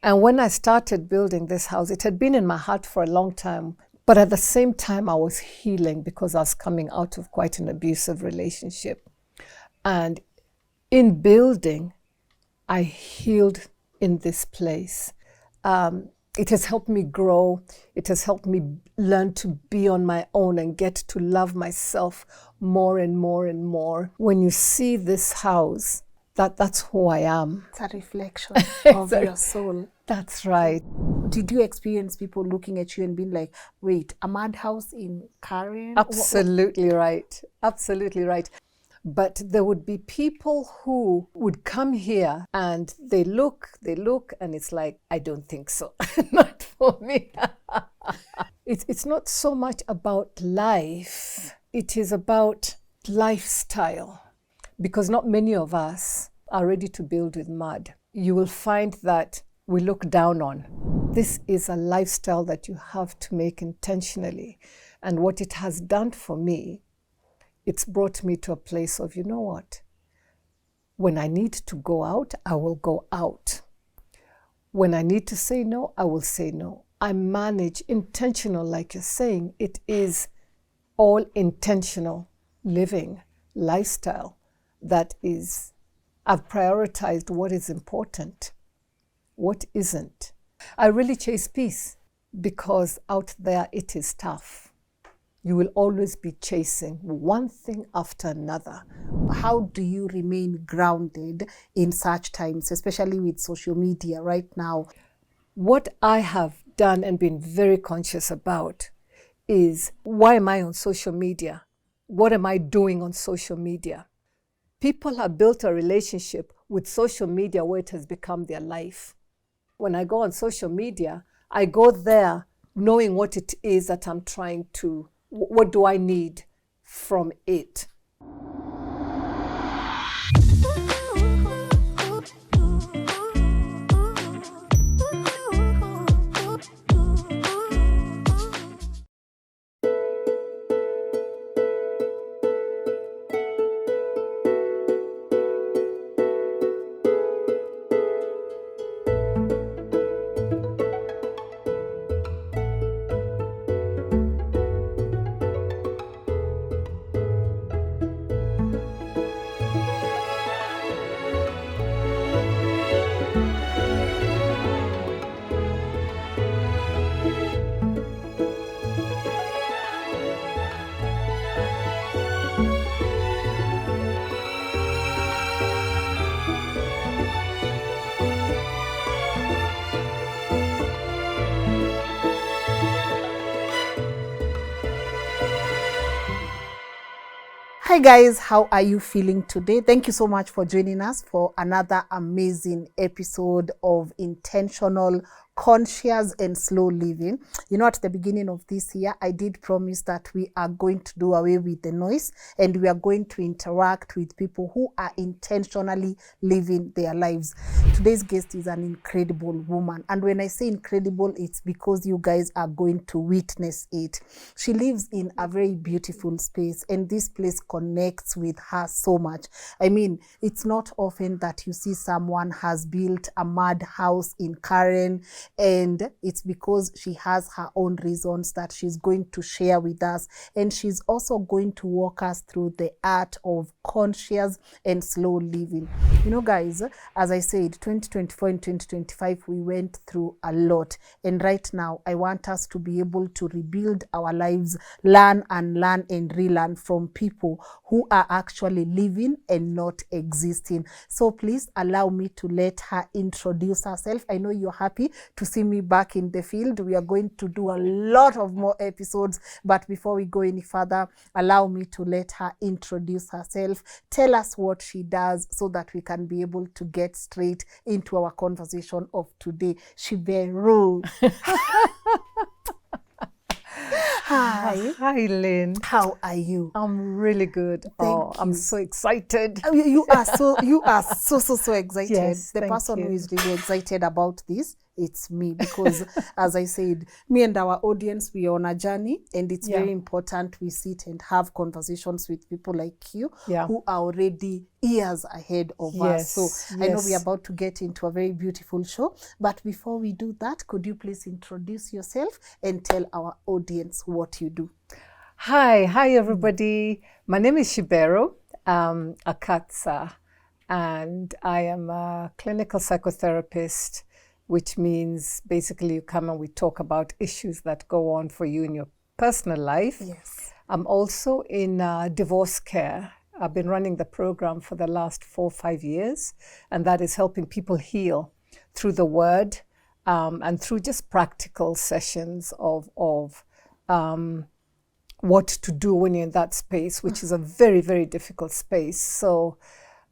And when I started building this house, it had been in my heart for a long time. But at the same time, I was healing because I was coming out of quite an abusive relationship. And in building, I healed in this place. It has helped me grow. It has helped me learn to be on my own and get to love myself more and more and more. When you see this house, that's who I am. It's a reflection of your soul. That's right. Did you experience people looking at you and being like, wait, a madhouse in Karen? Absolutely right. Absolutely right. But there would be people who would come here and they look, and it's like, I don't think so. Not for me. It's not so much about life. It is about lifestyle. Because not many of us are ready to build with mud. You will find that we look down on. This is a lifestyle that you have to make intentionally. And what it has done for me, it's brought me to a place of, you know what? When I need to go out, I will go out. When I need to say no, I will say no. I manage intentional, like you're saying. It is all intentional living, lifestyle. That is, I've prioritized what is important, what isn't. I really chase peace because out there it is tough. You will always be chasing one thing after another. How do you remain grounded in such times, especially with social media right now? What I have done and been very conscious about is, why am I on social media? What am I doing on social media? People have built a relationship with social media where it has become their life. When I go on social media, I go there knowing what it is that I'm trying to, what do I need from it? Hi guys, how are you feeling today? Thank you so much for joining us for another amazing episode of Intentional, Conscious and Slow Living. You know, at the beginning of this year, I did promise that we are going to do away with the noise and we are going to interact with people who are intentionally living their lives. Today's guest is an incredible woman. And when I say incredible, it's because you guys are going to witness it. She lives in a very beautiful space and this place connects with her so much. I mean, it's not often that you see someone has built a mud house in Karen, and it's because she has her own reasons that she's going to share with us, and she's also going to walk us through the art of conscious and slow living. You know guys, as I said, 2024 and 2025 we went through a lot, and right now I want us to be able to rebuild our lives, learn and relearn from people who are actually living and not existing. So please allow me to let her introduce herself. I know you're happy to see me back in the field. We are going to do a lot of more episodes, but before we go any further, allow me to let her introduce herself, tell us what she does so that we can be able to get straight into our conversation of today. Shibero. Hi. Hi, Lynn. How are you? I'm really good. I'm so excited. You are so excited. Yes, The person who is really excited about this it's me. Because as I said, me and our audience, we are on a journey, and it's very important we sit and have conversations with people like you who are already years ahead of us. So I know we're about to get into a very beautiful show, but before we do that, could you please introduce yourself and tell our audience what you do? Hi everybody. My name is Shibero Akatsa, and I am a clinical psychotherapist, which means basically you come and we talk about issues that go on for you in your personal life. Yes. I'm also in divorce care. I've been running the program for the last 4 or 5 years, and that is helping people heal through the word and through just practical sessions of what to do when you're in that space, which is a very, very difficult space. So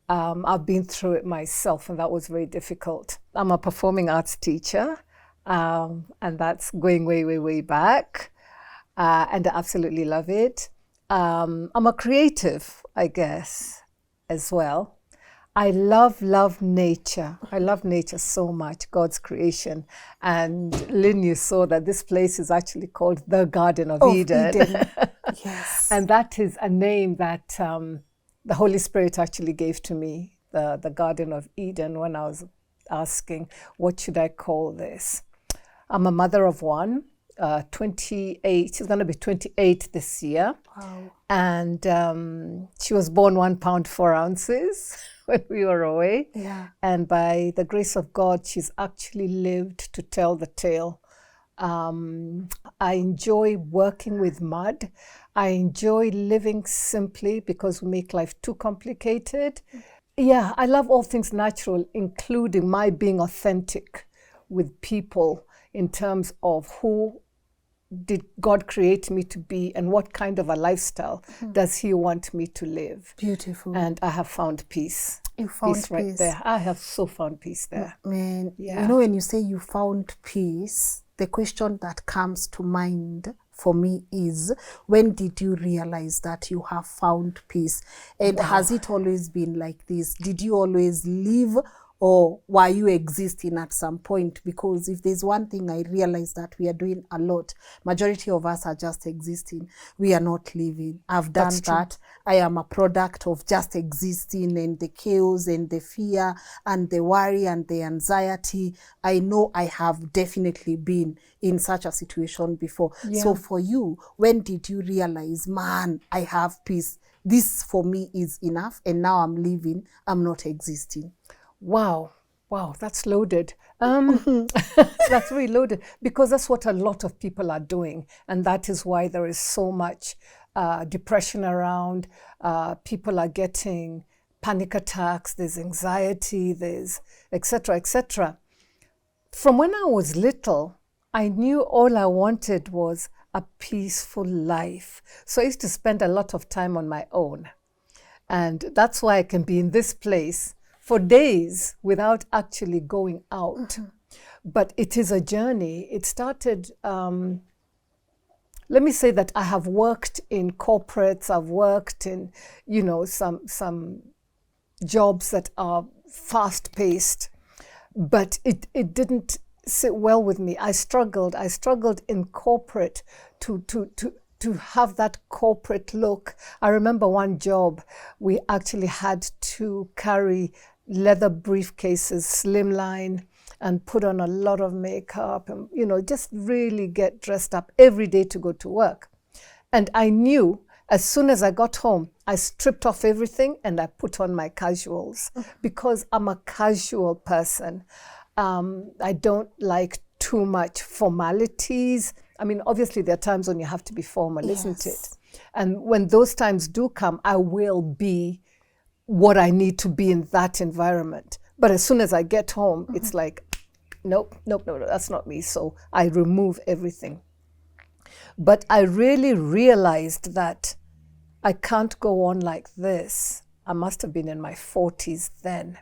I've been through it myself, and that was very difficult. I'm a performing arts teacher, and that's going way, way, way back, and I absolutely love it. I'm a creative, I guess, as well. I love nature. I love nature so much, God's creation. And Lynn, you saw that this place is actually called the Garden of Eden. Yes. And that is a name that the Holy Spirit actually gave to me, the Garden of Eden, when I was asking, what should I call this? I'm a mother of one, 28. She's going to be 28 this year. Wow. And she was born 1 pound 4 ounces when we were away. Yeah. And by the grace of God, she's actually lived to tell the tale. I enjoy working with mud. I enjoy living simply because we make life too complicated. Yeah, I love all things natural, including my being authentic with people in terms of who did God create me to be and what kind of a lifestyle does He want me to live. Beautiful. And I have found peace. You found peace right there. I have so found peace there. Man, you know, when you say you found peace, the question that comes to mind for me is, when did you realize that you have found peace? And has it always been like this? Did you always live, or were you existing at some point? Because if there's one thing I realize that we are doing a lot, majority of us are just existing. We are not living. I've done that. I am a product of just existing, and the chaos and the fear and the worry and the anxiety. I know I have definitely been in such a situation before. Yeah. So for you, when did you realize, man, I have peace? This for me is enough, and now I'm living, I'm not existing. Wow, that's loaded. That's really loaded, because that's what a lot of people are doing. And that is why there is so much depression around. People are getting panic attacks, there's anxiety, there's et cetera, et cetera. From when I was little, I knew all I wanted was a peaceful life. So I used to spend a lot of time on my own. And that's why I can be in this place for days without actually going out. But it is a journey. It started, let me say that I have worked in corporates, I've worked in, you know, some jobs that are fast-paced, but it didn't sit well with me. I struggled in corporate to have that corporate look. I remember one job, we actually had to carry leather briefcases, slimline, and put on a lot of makeup and, you know, just really get dressed up every day to go to work. And I knew as soon as I got home, I stripped off everything and I put on my casuals because I'm a casual person. I don't like too much formalities. I mean, obviously there are times when you have to be formal, isn't it? And when those times do come, I will be what I need to be in that environment. But as soon as I get home, it's like, nope, that's not me. So I remove everything. But I really realized that I can't go on like this. I must have been in my 40s then,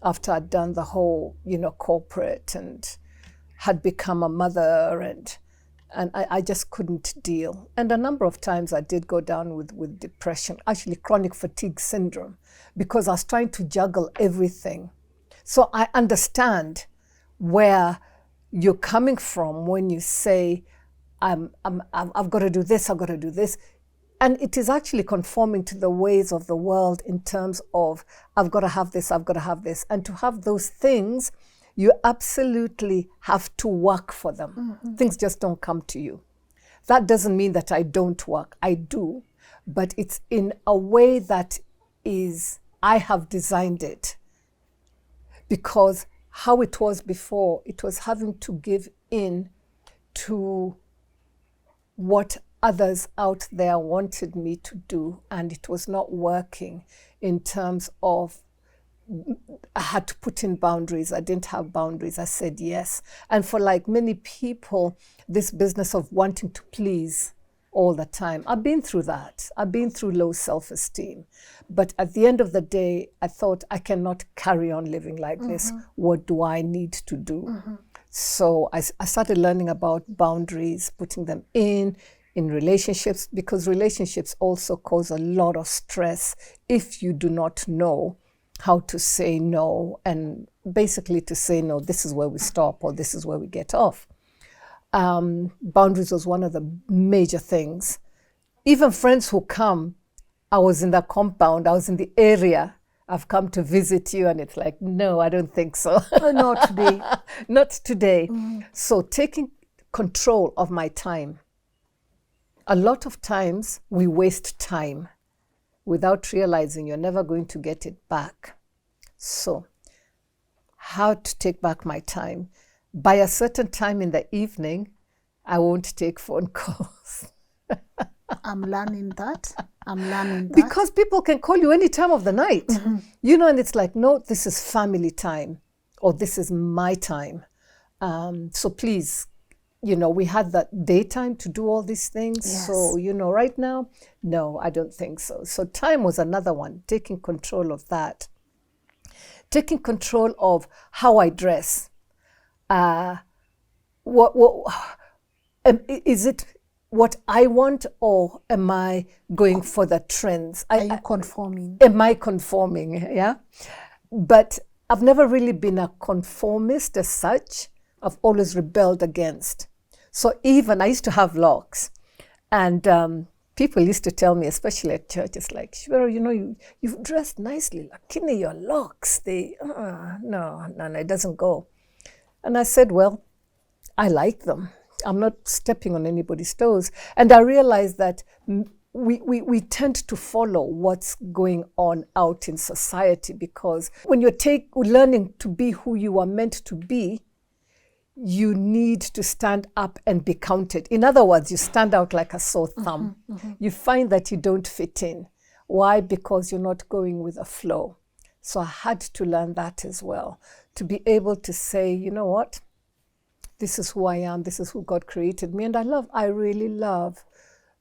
after I'd done the whole, you know, corporate and had become a mother, and I just couldn't deal. And a number of times I did go down with depression, actually chronic fatigue syndrome, because I was trying to juggle everything. So I understand where you're coming from when you say, I've got to do this, I've got to do this. And it is actually conforming to the ways of the world in terms of, I've got to have this, I've got to have this. And to have those things, you absolutely have to work for them. Things just don't come to you. That doesn't mean that I don't work. I do. But it's in a way that is, I have designed it. Because how it was before, it was having to give in to what others out there wanted me to do, and it was not working in terms of, I had to put in boundaries. I didn't have boundaries. I said yes. And for like many people, this business of wanting to please all the time, I've been through that. I've been through low self-esteem. But at the end of the day, I thought, I cannot carry on living like this. What do I need to do? So I started learning about boundaries, putting them in relationships, because relationships also cause a lot of stress if you do not know how to say no, and basically to say no, this is where we stop or this is where we get off. Boundaries was one of the major things. Even friends who come, I was in the compound, I was in the area, I've come to visit you, and it's like, no, I don't think so. Not today. Not today. So taking control of my time. A lot of times we waste time without realizing you're never going to get it back. So how to take back my time? By a certain time in the evening, I won't take phone calls. I'm learning that. Because people can call you any time of the night, you know, and it's like, no, this is family time, or this is my time. So please, you know, we had that daytime to do all these things. Yes. So, you know, right now, no, I don't think so. So time was another one, taking control of that. Taking control of how I dress. Is it what I want, or am I going for the trends? Are you conforming? Am I conforming? Yeah. But I've never really been a conformist as such. I've always rebelled against. So even I used to have locks, and people used to tell me, especially at church, it's like, Shibero, you know, you've dressed nicely, lakini your locks, no, it doesn't go. And I said, well, I like them. I'm not stepping on anybody's toes. And I realized that we tend to follow what's going on out in society, because when you're learning to be who you are meant to be, you need to stand up and be counted. In other words, you stand out like a sore thumb. You find that you don't fit in. Why? Because you're not going with the flow. So I had to learn that as well, to be able to say, you know what? This is who I am. This is who God created me. And I really love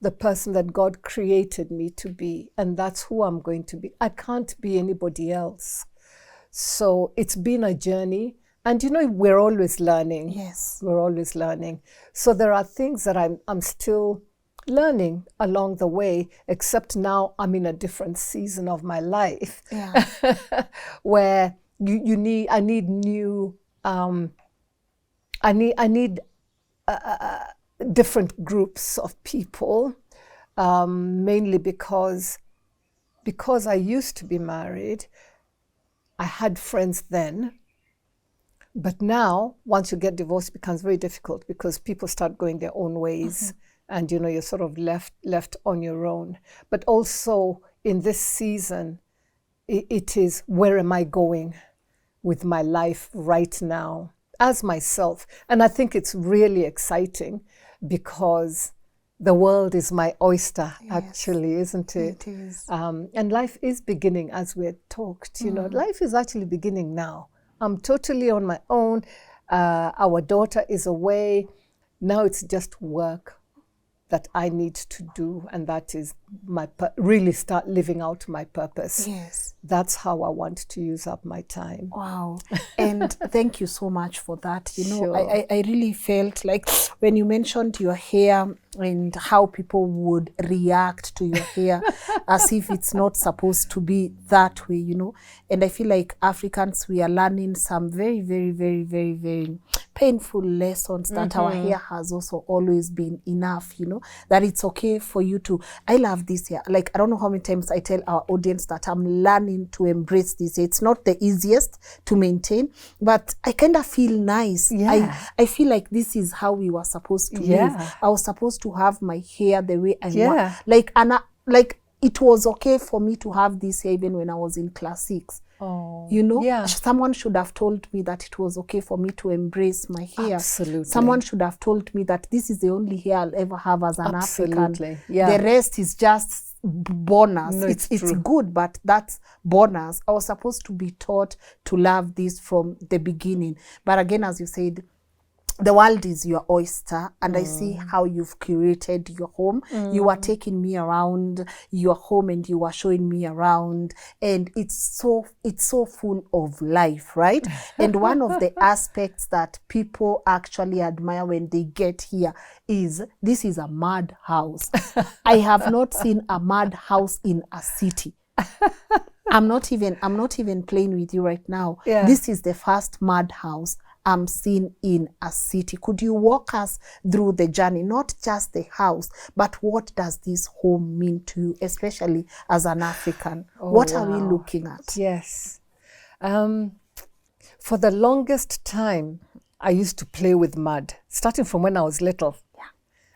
the person that God created me to be. And that's who I'm going to be. I can't be anybody else. So it's been a journey. And you know, we're always learning. Yes. We're always learning. So there are things that I'm still learning along the way, except now I'm in a different season of my life. Yeah. Where I need new, I need different groups of people, mainly because I used to be married. I had friends then. But now, once you get divorced, it becomes very difficult, because people start going their own ways, and you know, you're sort of left on your own. But also in this season, it is, where am I going with my life right now as myself? And I think it's really exciting, because the world is my oyster, actually, isn't it? It is. And life is beginning, as we had talked. You know, life is actually beginning now. I'm totally on my own. Our daughter is away. Now it's just work that I need to do, and that is really start living out my purpose. Yes. That's how I want to use up my time. Wow. And thank you so much for that. You know, Sure. I really felt like when you mentioned your hair and how people would react to your hair as if it's not supposed to be that way, you know. And I feel like Africans, we are learning some very, very, very, very, very painful lessons that our hair has also always been enough, you know, that it's okay for you to, I love this hair. Like, I don't know how many times I tell our audience that I'm learning to embrace this. It's not the easiest to maintain, but I kind of feel nice. Yeah. I feel like this is how we were supposed to live. I was supposed to have my hair the way I want. Like it was okay for me to have this hair even when I was in class 6. Oh, you know, yeah. someone should have told me that it was okay for me to embrace my hair. Absolutely. Someone should have told me that this is the only hair I'll ever have as an African. Yeah. The rest is just bonus. No, it's good, but that's bonus. I was supposed to be taught to love this from the beginning. But again, as you said, the world is your oyster, and I see how you've curated your home. You are taking me around your home and you are showing me around, and it's so full of life, right? And one of the aspects that people actually admire when they get here is this is a mad house. I have not seen a mad house in a city. I'm not even playing with you right now. Yeah. This is the first mad house I'm seeing in a city. Could you walk us through the journey, not just the house, but what does this home mean to you, especially as an African? What are we looking at? Yes. For the longest time, I used to play with mud, starting from when I was little. Yeah.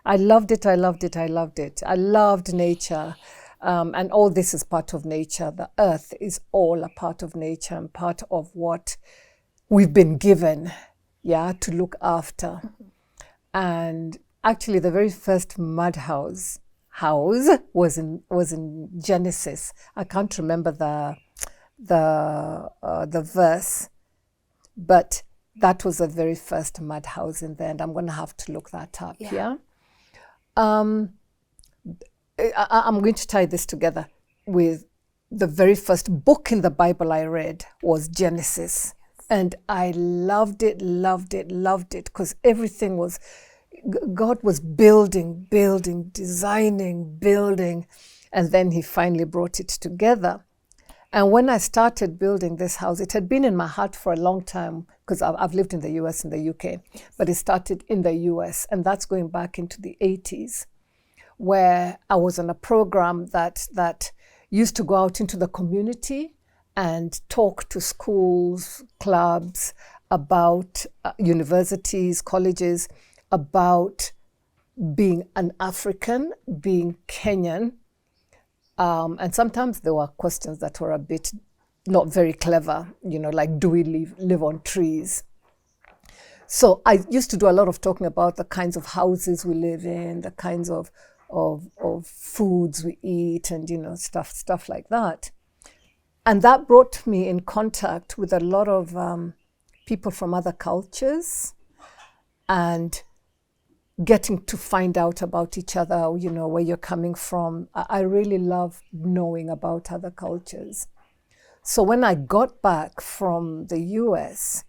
I loved it. I loved nature. And all this is part of nature. The earth is all a part of nature and part of what we've been given, to look after. And actually, the very first mud house was in Genesis. I can't remember the verse, but that was the very first mud house in there, and I'm going to have to look that up. I'm going to tie this together with the very first book in the Bible I read was Genesis. And I loved it, because everything was, God was building, designing, and then he finally brought it together. And when I started building this house, it had been in my heart for a long time, because I've lived in the US and the UK, but it started in the US, and that's going back into the 80s, where I was on a program that used to go out into the community and talk to schools, clubs, about universities, colleges, about being an African, being Kenyan. And sometimes there were questions that were a bit not very clever, like, do we live on trees? So I used to do a lot of talking about the kinds of houses we live in, the kinds of foods we eat, and, stuff like that. And that brought me in contact with a lot of people from other cultures, and getting to find out about each other, where you're coming from. I really love knowing about other cultures. So when I got back from the US,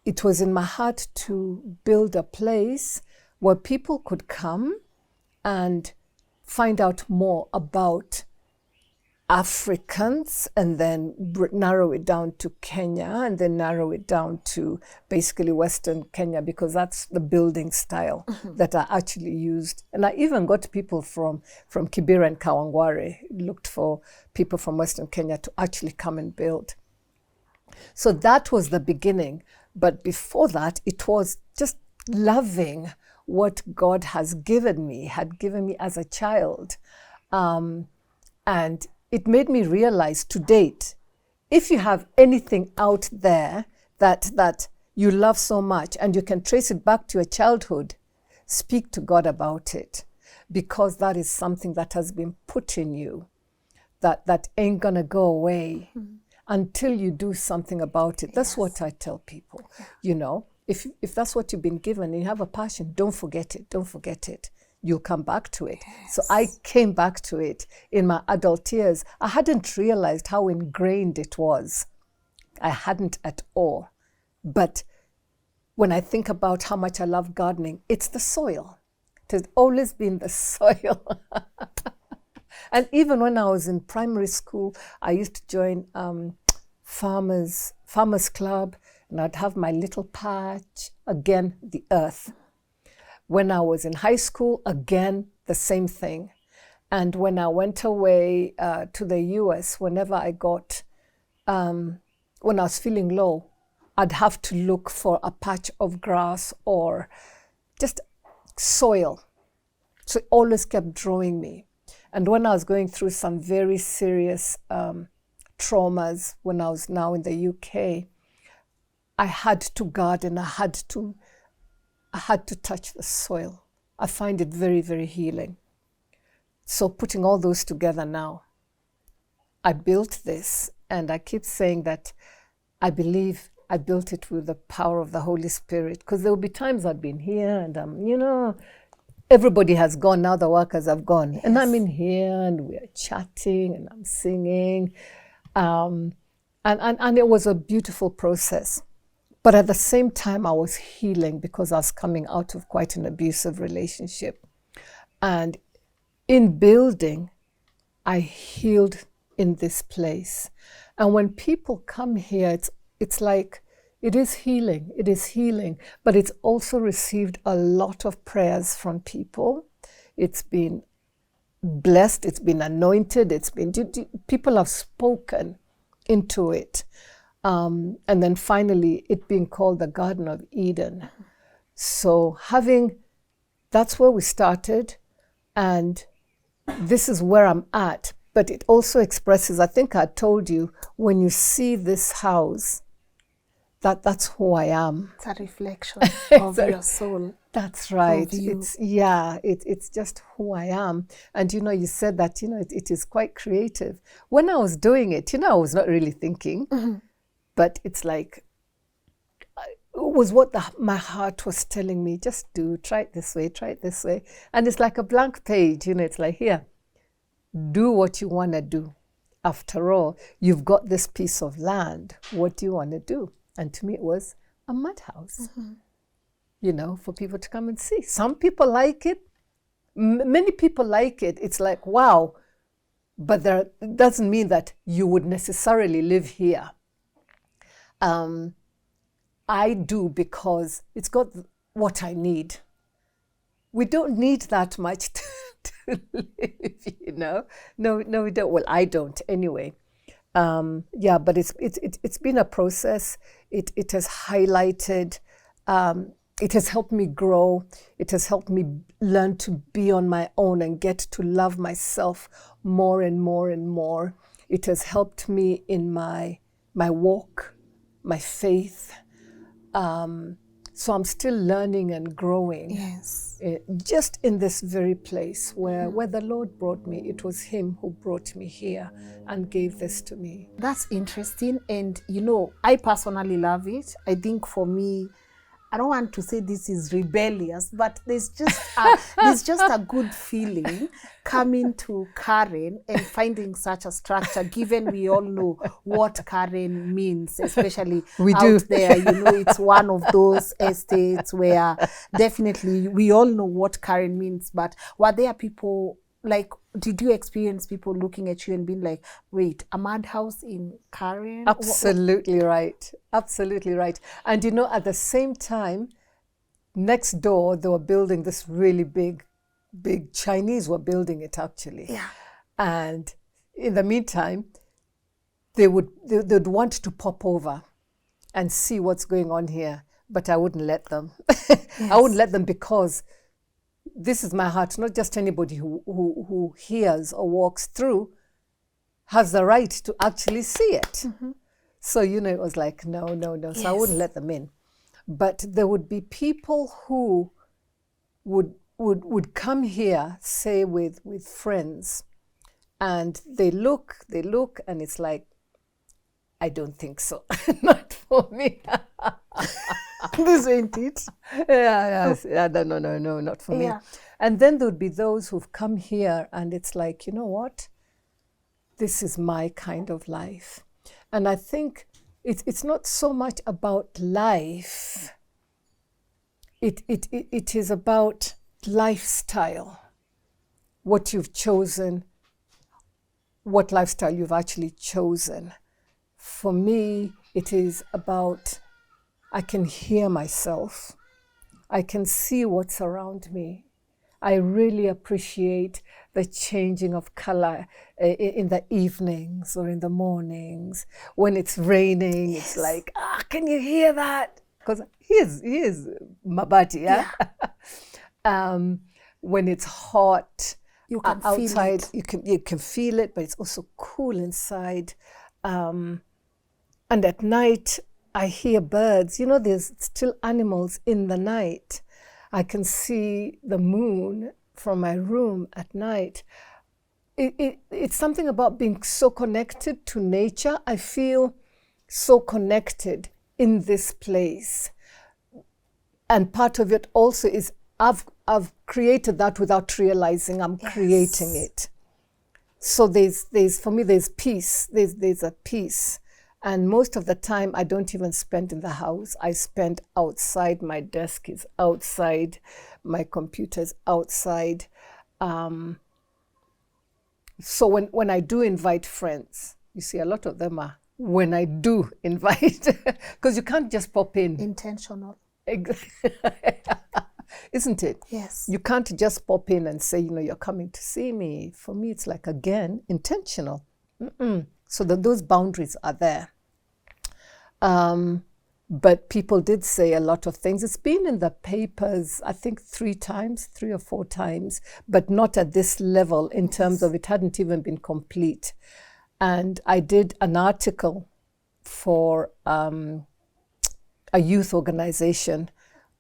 it was in my heart to build a place where people could come and find out more about Africans, and then narrow it down to Kenya, and then narrow it down to basically Western Kenya, because that's the building style that I actually used. And I even got people from Kibera and Kawangware, looked for people from Western Kenya to actually come and build. So that was the beginning. But before that, it was just loving what God had given me as a child. And it made me realize, to date, if you have anything out there that you love so much and you can trace it back to your childhood, speak to God about it, because that is something that has been put in you that ain't gonna go away until you do something about it. That's what I tell people. If that's what you've been given and you have a passion, don't forget it. You'll come back to it. Yes. So I came back to it in my adult years. I hadn't realized how ingrained it was. I hadn't at all. But when I think about how much I love gardening, it's the soil. It has always been the soil. And even when I was in primary school, I used to join farmers club, and I'd have my little patch, again, the earth. When I was in high school, again, the same thing. And when I went away to the US, whenever I got, when I was feeling low, I'd have to look for a patch of grass or just soil. So it always kept drawing me. And when I was going through some very serious traumas when I was now in the UK, I had to garden. I had to touch the soil. I find it very, very healing. So putting all those together now, I built this, and I keep saying that I believe I built it with the power of the Holy Spirit, because there will be times I've been here and everybody has gone, now the workers have gone. Yes. And I'm in here and we're chatting and I'm singing. And it was a beautiful process. But at the same time, I was healing because I was coming out of quite an abusive relationship. And in building, I healed in this place. And when people come here, it's like, it is healing, but it's also received a lot of prayers from people. It's been blessed, it's been anointed, people have spoken into it. And then finally, it being called the Garden of Eden. So that's where we started, and this is where I'm at. But it also expresses, I think I told you, when you see this house, that's who I am. It's a reflection of your soul. That's right. It's just who I am. And you said that it is quite creative. When I was doing it, I was not really thinking, but it's like it was what my heart was telling me. Just try it this way, and it's like a blank page. It's like, here, do what you want to do. After all, you've got this piece of land. What do you want to do? And to me, it was a mud house, for people to come and see. Some people like it. Many people like it. It's like, wow. But it doesn't mean that you would necessarily live here. I do, because it's got what I need. We don't need that much to live, No, we don't. Well, I don't anyway. But it's been a process. It has highlighted, it has helped me grow. It has helped me learn to be on my own and get to love myself more and more and more. It has helped me in my walk, my faith. So I'm still learning and growing. Yes. Just in this very place where the Lord brought me. It was Him who brought me here and gave this to me. That's interesting. And, I personally love it. I think for me, I don't want to say this is rebellious, but there's just a good feeling coming to Karen and finding such a structure, given we all know what Karen means, especially there. It's one of those estates where definitely we all know what Karen means, but were there people, did you experience people looking at you and being like, wait, a madhouse in Karen? Absolutely right. Absolutely right. And at the same time, next door, they were building this really big Chinese were building it, actually. Yeah. And in the meantime, they'd want to pop over and see what's going on here, but I wouldn't let them. Yes. I wouldn't let them, because this is my heart. Not just anybody who hears or walks through has the right to actually see it. So, it was like, no. Yes. So I wouldn't let them in. But there would be people who would come here, say with friends, and they look, and it's like, I don't think so. Not for me. This ain't it. Yeah, no, not for me. And then there would be those who've come here, and it's like, you know what? This is my kind of life. And I think it's not so much about life. It is about lifestyle, what you've chosen, what lifestyle you've actually chosen. For me, it is about, I can hear myself. I can see what's around me. I really appreciate the changing of color in the evenings or in the mornings. When it's raining, it's like, can you hear that? Because here's mabati, yeah? When it's hot, You can outside, feel it. you can feel it, but it's also cool inside. And at night, I hear birds. You know, there's still animals in the night. I can see the moon from my room at night. It's something about being so connected to nature. I feel so connected in this place. And part of it also is I've created that without realizing I'm creating it. So for me, there's peace. There's a peace. And most of the time, I don't even spend in the house. I spend outside. My desk is outside. My computer's outside. So when I do invite friends, you see, a lot of them are when I do invite, because you can't just pop in. Intentional. Isn't it? Yes. You can't just pop in and say, you're coming to see me. For me, it's like, again, intentional. So those boundaries are there. But people did say a lot of things. It's been in the papers, I think 3 or 4 times, but not at this level in terms of it hadn't even been complete. And I did an article for a youth organization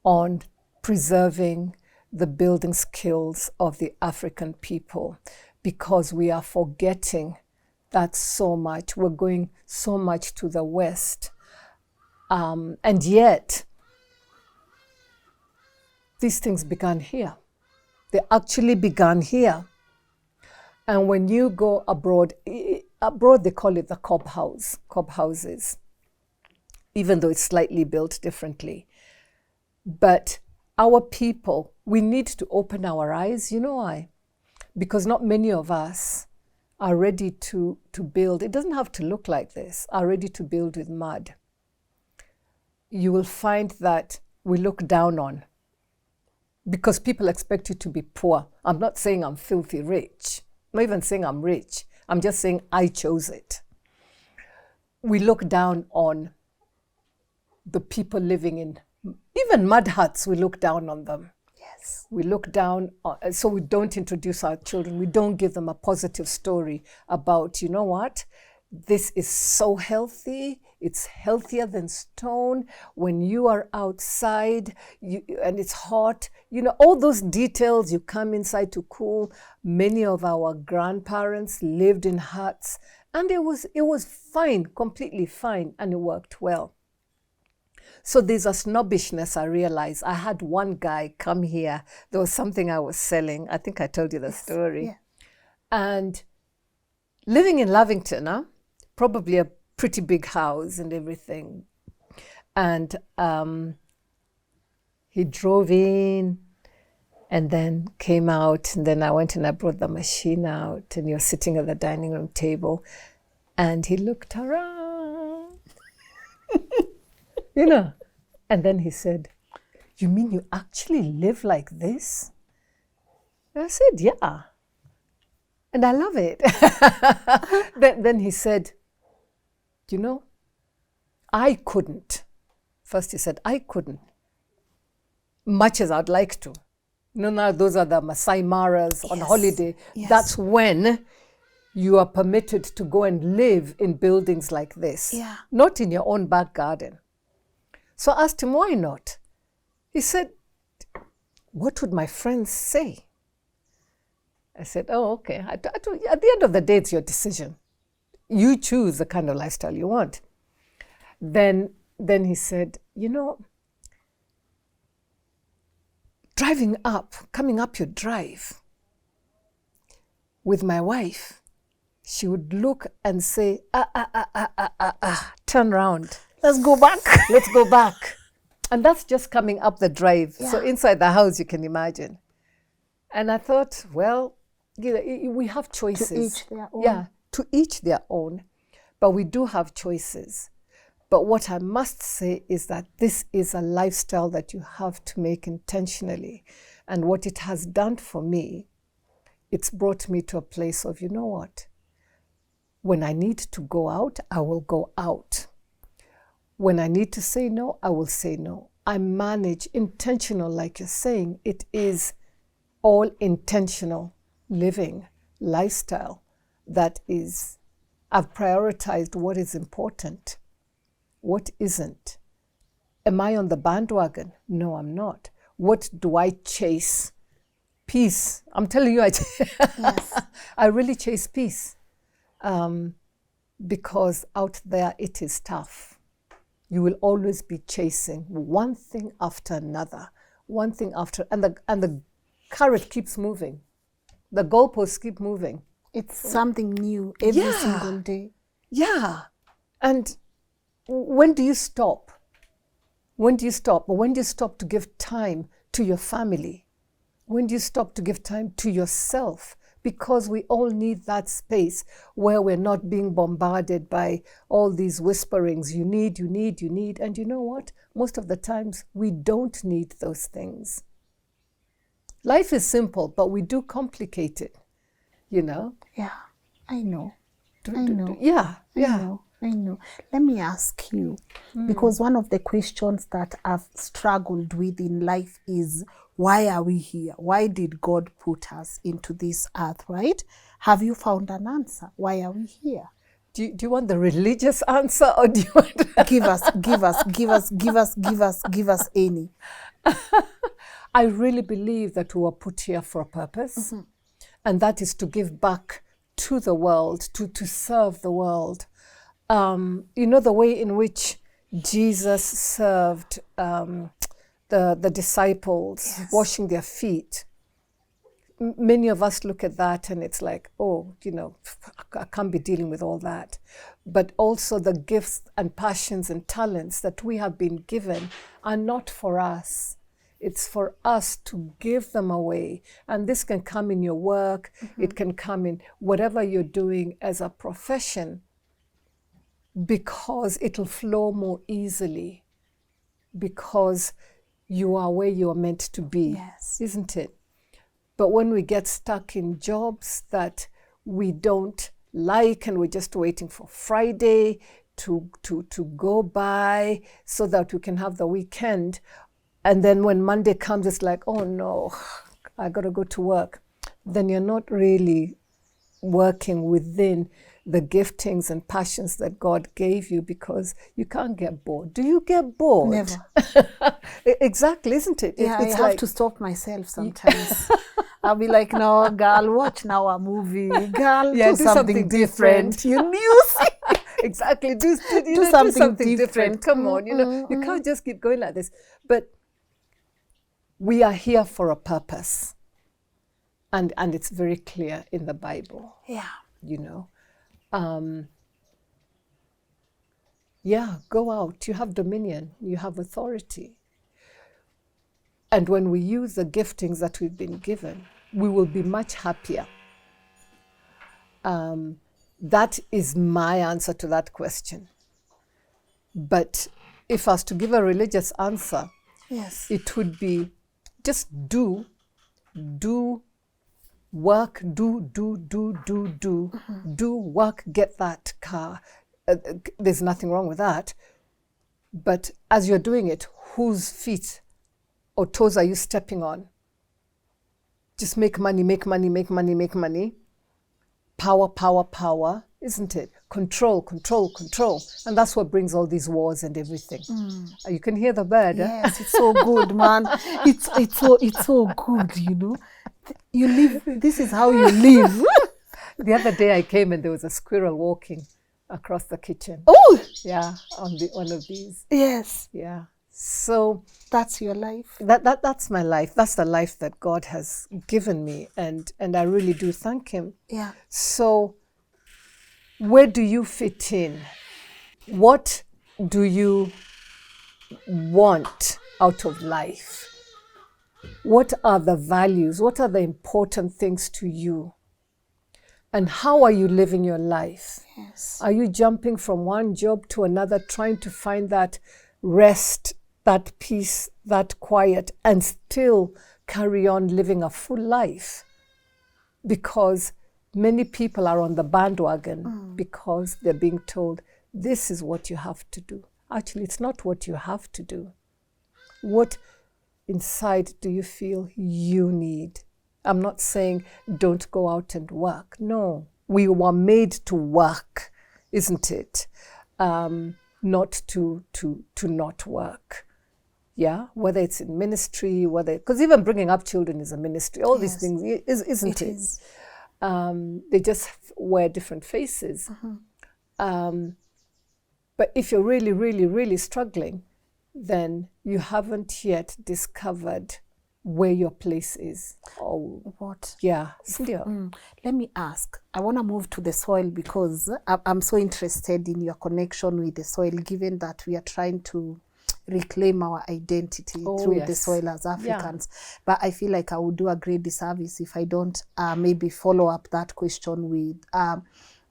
on preserving the building skills of the African people, because we are forgetting that so much. We're going so much to the West. And yet, these things began here. They actually began here. And when you go abroad they call it the cob houses, even though it's slightly built differently. But our people, we need to open our eyes. You know why? Because not many of us are ready to build. It doesn't have to look like this, are ready to build with mud. You will find that we look down on, because people expect you to be poor. I'm not saying I'm filthy rich. I'm not even saying I'm rich. I'm just saying I chose it. We look down on the people living in even mud huts. We look down on them. Yes. We look down, so we don't introduce our children. We don't give them a positive story about, you know what? This is so healthy. It's healthier than stone. When you are outside and it's hot, all those details, you come inside to cool. Many of our grandparents lived in huts, and it was fine, completely fine, and it worked well. So there's a snobbishness, I realized. I had one guy come here. There was something I was selling. I think I told you the story. Yeah. And living in Lavington, probably a pretty big house and everything. And he drove in and then came out. And then I went and I brought the machine out, and you're sitting at the dining room table. And he looked around. And then he said, "You mean you actually live like this?" And I said, "Yeah. And I love it." Then he said, I couldn't. First he said, I couldn't, much as I'd like to. Now those are the Masai Maras on holiday. Yes. That's when you are permitted to go and live in buildings like this. Yeah. Not in your own back garden. So I asked him, why not? He said, what would my friends say? I said, oh, okay. At the end of the day, it's your decision. You choose the kind of lifestyle you want. Then he said, coming up your drive with my wife, she would look and say, turn around. Let's go back. Let's go back. And that's just coming up the drive. Yeah. So inside the house, you can imagine. And I thought, well, we have choices. each their own. Yeah, to each their own. But we do have choices. But what I must say is that this is a lifestyle that you have to make intentionally. And what it has done for me, it's brought me to a place of, you know what? When I need to go out, I will go out. When I need to say no, I will say no. I manage intentional, like you're saying. It is all intentional living, lifestyle that is, I've prioritized what is important, what isn't. Am I on the bandwagon? No, I'm not. What do I chase? Peace. I'm telling you, Yes. I really chase peace. Because out there it is tough. You will always be chasing one thing after another, one thing after, and the carrot keeps moving. The goalposts keep moving. It's something new every Yeah. single day. Yeah. And when do you stop? When do you stop? When do you stop to give time to your family? When do you stop to give time to yourself? Because we all need that space where we're not being bombarded by all these whisperings. You need. And you know what? Most of the times we don't need those things. Life is simple, but we do complicate it, you know? Yeah, I know. I know. Yeah. I know. Let me ask you, because one of the questions that I've struggled with in life is, why are we here? Why did God put us into this earth, right? Have you found an answer? Why are we here? Do you want the religious answer, or do you want... Give us any. I really believe that we were put here for a purpose, and that is to give back to the world, to serve the world. You know, the way in which Jesus served the disciples, Yes. washing their feet. Many of us look at that and it's like, oh, you know, I can't be dealing with all that. But also the gifts and passions and talents that we have been given are not for us. It's for us to give them away. And this can come in your work. It can come in whatever you're doing as a profession, because it'll flow more easily, because you are where you are meant to be. Yes. Isn't it? But when we get stuck in jobs that we don't like and we're just waiting for Friday to go by so that we can have the weekend, and then when Monday comes, it's like, oh no, I got to go to work, then you're not really working within the giftings and passions that God gave you, because you can't get bored. Do you get bored? Never. Exactly, isn't it? Yeah, It's I have like, to stop myself sometimes. I'll be like, no, girl, watch now a movie. Girl, Yeah, do something different. You knew. exactly, do something different. different. Come on, you know, you can't just keep going like this. But we are here for a purpose. And it's very clear in the Bible, Yeah. you know. Yeah, go out. You have dominion. You have authority. And when we use the giftings that we've been given, we will be much happier. That is my answer to that question. But if I was to give a religious answer, Yes. it would be just do work, do work, get that car. There's nothing wrong with that. But as you're doing it, whose feet or toes are you stepping on? Just make money. Power, isn't it? Control. And that's what brings all these wars and everything. You can hear the bird. Yes, it's so good, man. It's so good, you know. You live, this is how you live. The other day I came and there was a squirrel walking across the kitchen. Oh, Yeah, on one of these. yes. Yeah. So That's your life. that's my life. That's the life that God has given me, and I really do thank Him. Yeah. So where do you fit in? What do you want out of life? What are the values? What are the important things to you? And how are you living your life? Yes. Are you jumping from one job to another, trying to find that rest, that peace, that quiet, and still carry on living a full life? Because many people are on the bandwagon because they're being told, this is what you have to do. Actually, it's not what you have to do. What inside do you feel you need? I'm not saying don't go out and work. No, we were made to work, isn't it? Not to not work. Yeah, whether it's in ministry, because even bringing up children is a ministry. All these things, isn't it? It is. They just wear different faces. But if you're really, really, really struggling, then you haven't yet discovered where your place is. Or what? Yeah, still. Let me ask. I want to move to the soil because I'm so interested in your connection with the soil, given that we are trying to reclaim our identity through the soil as Africans. But I feel like I would do a great disservice if I don't maybe follow up that question with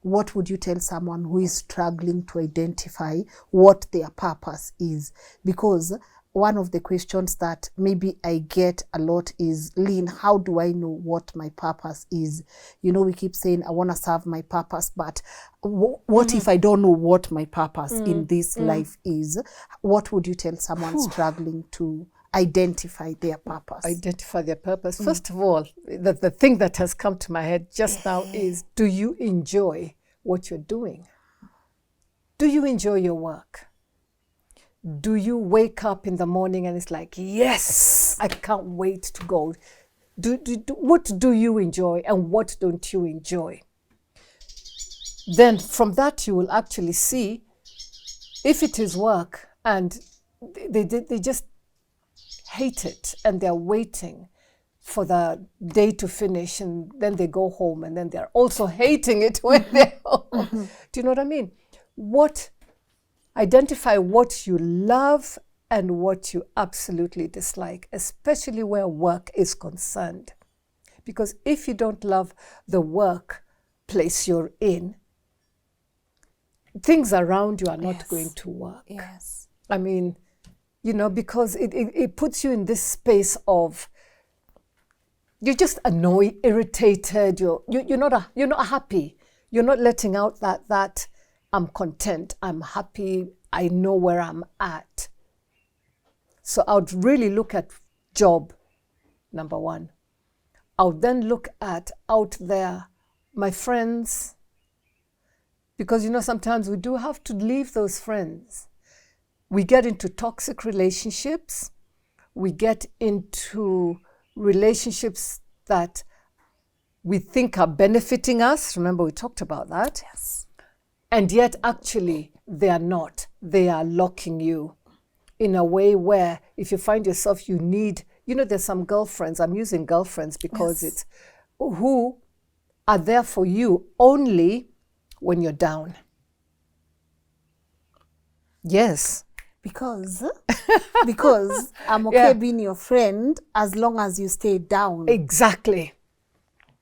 what would you tell someone who is struggling to identify what their purpose is? Because one of the questions that maybe I get a lot is, Lynn, how do I know what my purpose is? You know, we keep saying, I want to serve my purpose, but what if I don't know what my purpose in this life is? What would you tell someone struggling to identify their purpose? Identify their purpose. First of all, the thing that has come to my head just now is, do you enjoy what you're doing? Do you enjoy your work? Do you wake up in the morning and it's like, yes, I can't wait to go? What do you enjoy and what don't you enjoy? Then from that you will actually see if it is work and they just hate it and they're waiting for the day to finish and then they go home and then they're also hating it when they're home. Do you know what I mean? Identify what you love and what you absolutely dislike, especially where work is concerned. Because if you don't love the workplace you're in, things around you are not going to work. Yes. I mean, you know, because it puts you in this space of, you're just annoyed, irritated, you're not happy. You're not letting out that I'm content, I'm happy, I know where I'm at. So I would really look at job, number one. I would then look at out there, my friends, because, you know, sometimes we do have to leave those friends. We get into toxic relationships. We get into relationships that we think are benefiting us. Remember, we talked about that. Yes. And yet, actually, they are not. They are locking you in a way where if you find yourself, you need, you know, there's some girlfriends, I'm using girlfriends because it's who are there for you only when you're down. Yes. Because I'm okay being your friend as long as you stay down. Exactly.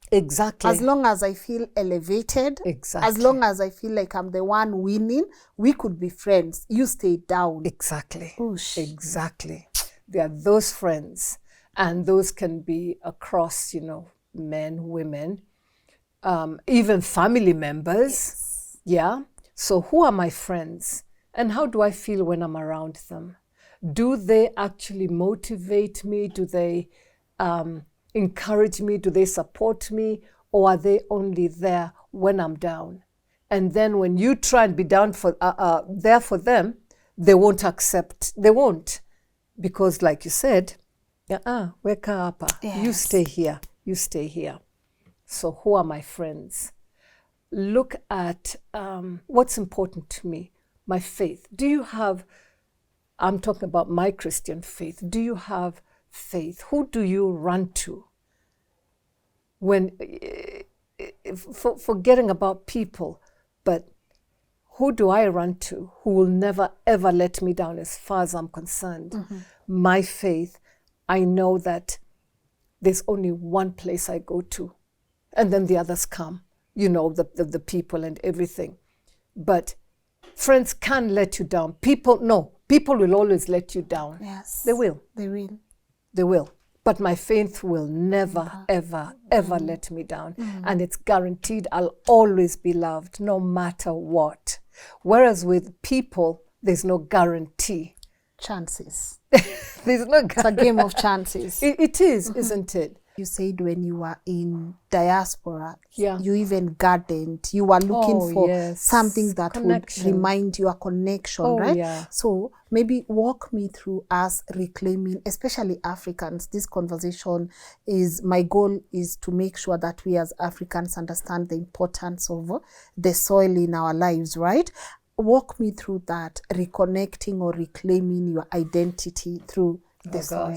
As long as I feel elevated, as long as I feel like I'm the one winning, we could be friends. You stay down. Exactly. Oosh. Exactly. There are those friends, and those can be across, you know, men, women, even family members. Yes. Yeah. So who are my friends? And how do I feel when I'm around them? Do they actually motivate me? Do they encourage me? Do they support me? Or are they only there when I'm down? And then when you try and be down for there for them, they won't accept. They won't. Because like you said, wake up. Yes. You stay here. You stay here. So who are my friends? Look at what's important to me. My faith. Do you have, I'm talking about my Christian faith. Do you have faith? Who do you run to? When, forgetting about people, but who do I run to who will never ever let me down as far as I'm concerned? My faith, I know that there's only one place I go to, and then the others come, you know, the people and everything. But friends can let you down. People will always let you down. Yes. They will. They will. They will. But my faith will never, ever, ever let me down. And it's guaranteed I'll always be loved, no matter what. Whereas with people, there's no guarantee. Chances. There's no guarantee. It's a game of chances. It is, isn't it? You said when you were in diaspora, Yeah. you even gardened. You were looking for yes. something that Connection. would remind you a connection, right? Yeah. So maybe walk me through us reclaiming, especially Africans. This conversation is, my goal is to make sure that we as Africans understand the importance of the soil in our lives, right? Walk me through that, reconnecting or reclaiming your identity through the soil.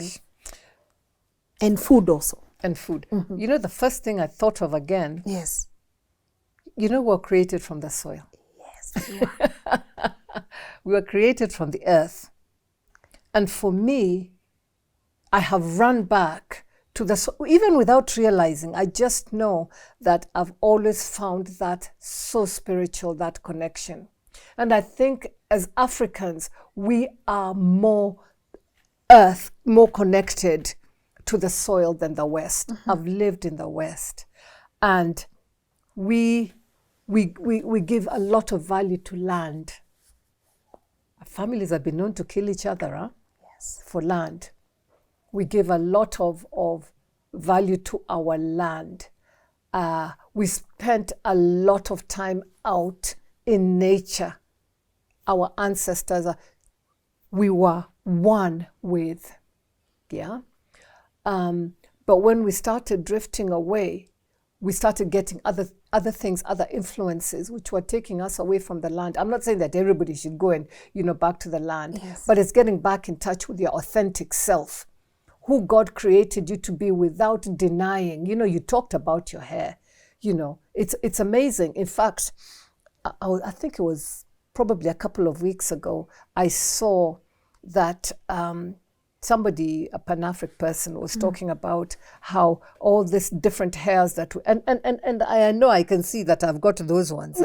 And food also. And food. You know, the first thing I thought of again, Yes. you know, we're created from the soil. Yes. You are. We were created from the earth. And for me, I have run back to the soil, even without realizing. I just know that I've always found that so spiritual, that connection. And I think as Africans, we are more earth, more connected to the soil than the West. I've lived in the West. And we give a lot of value to land. Families have been known to kill each other Yes. for land. We give a lot of value to our land. We spent a lot of time out in nature. Our ancestors, we were one with, yeah? But when we started drifting away, we started getting other things, other influences, which were taking us away from the land. I'm not saying that everybody should go and, back to the land, Yes. but it's getting back in touch with your authentic self, who God created you to be without denying. You talked about your hair. It's amazing. In fact, I think it was probably a couple of weeks ago, I saw that somebody, a Pan-African person, was talking about how all these different hairs that, and I know I can see that I've got those ones.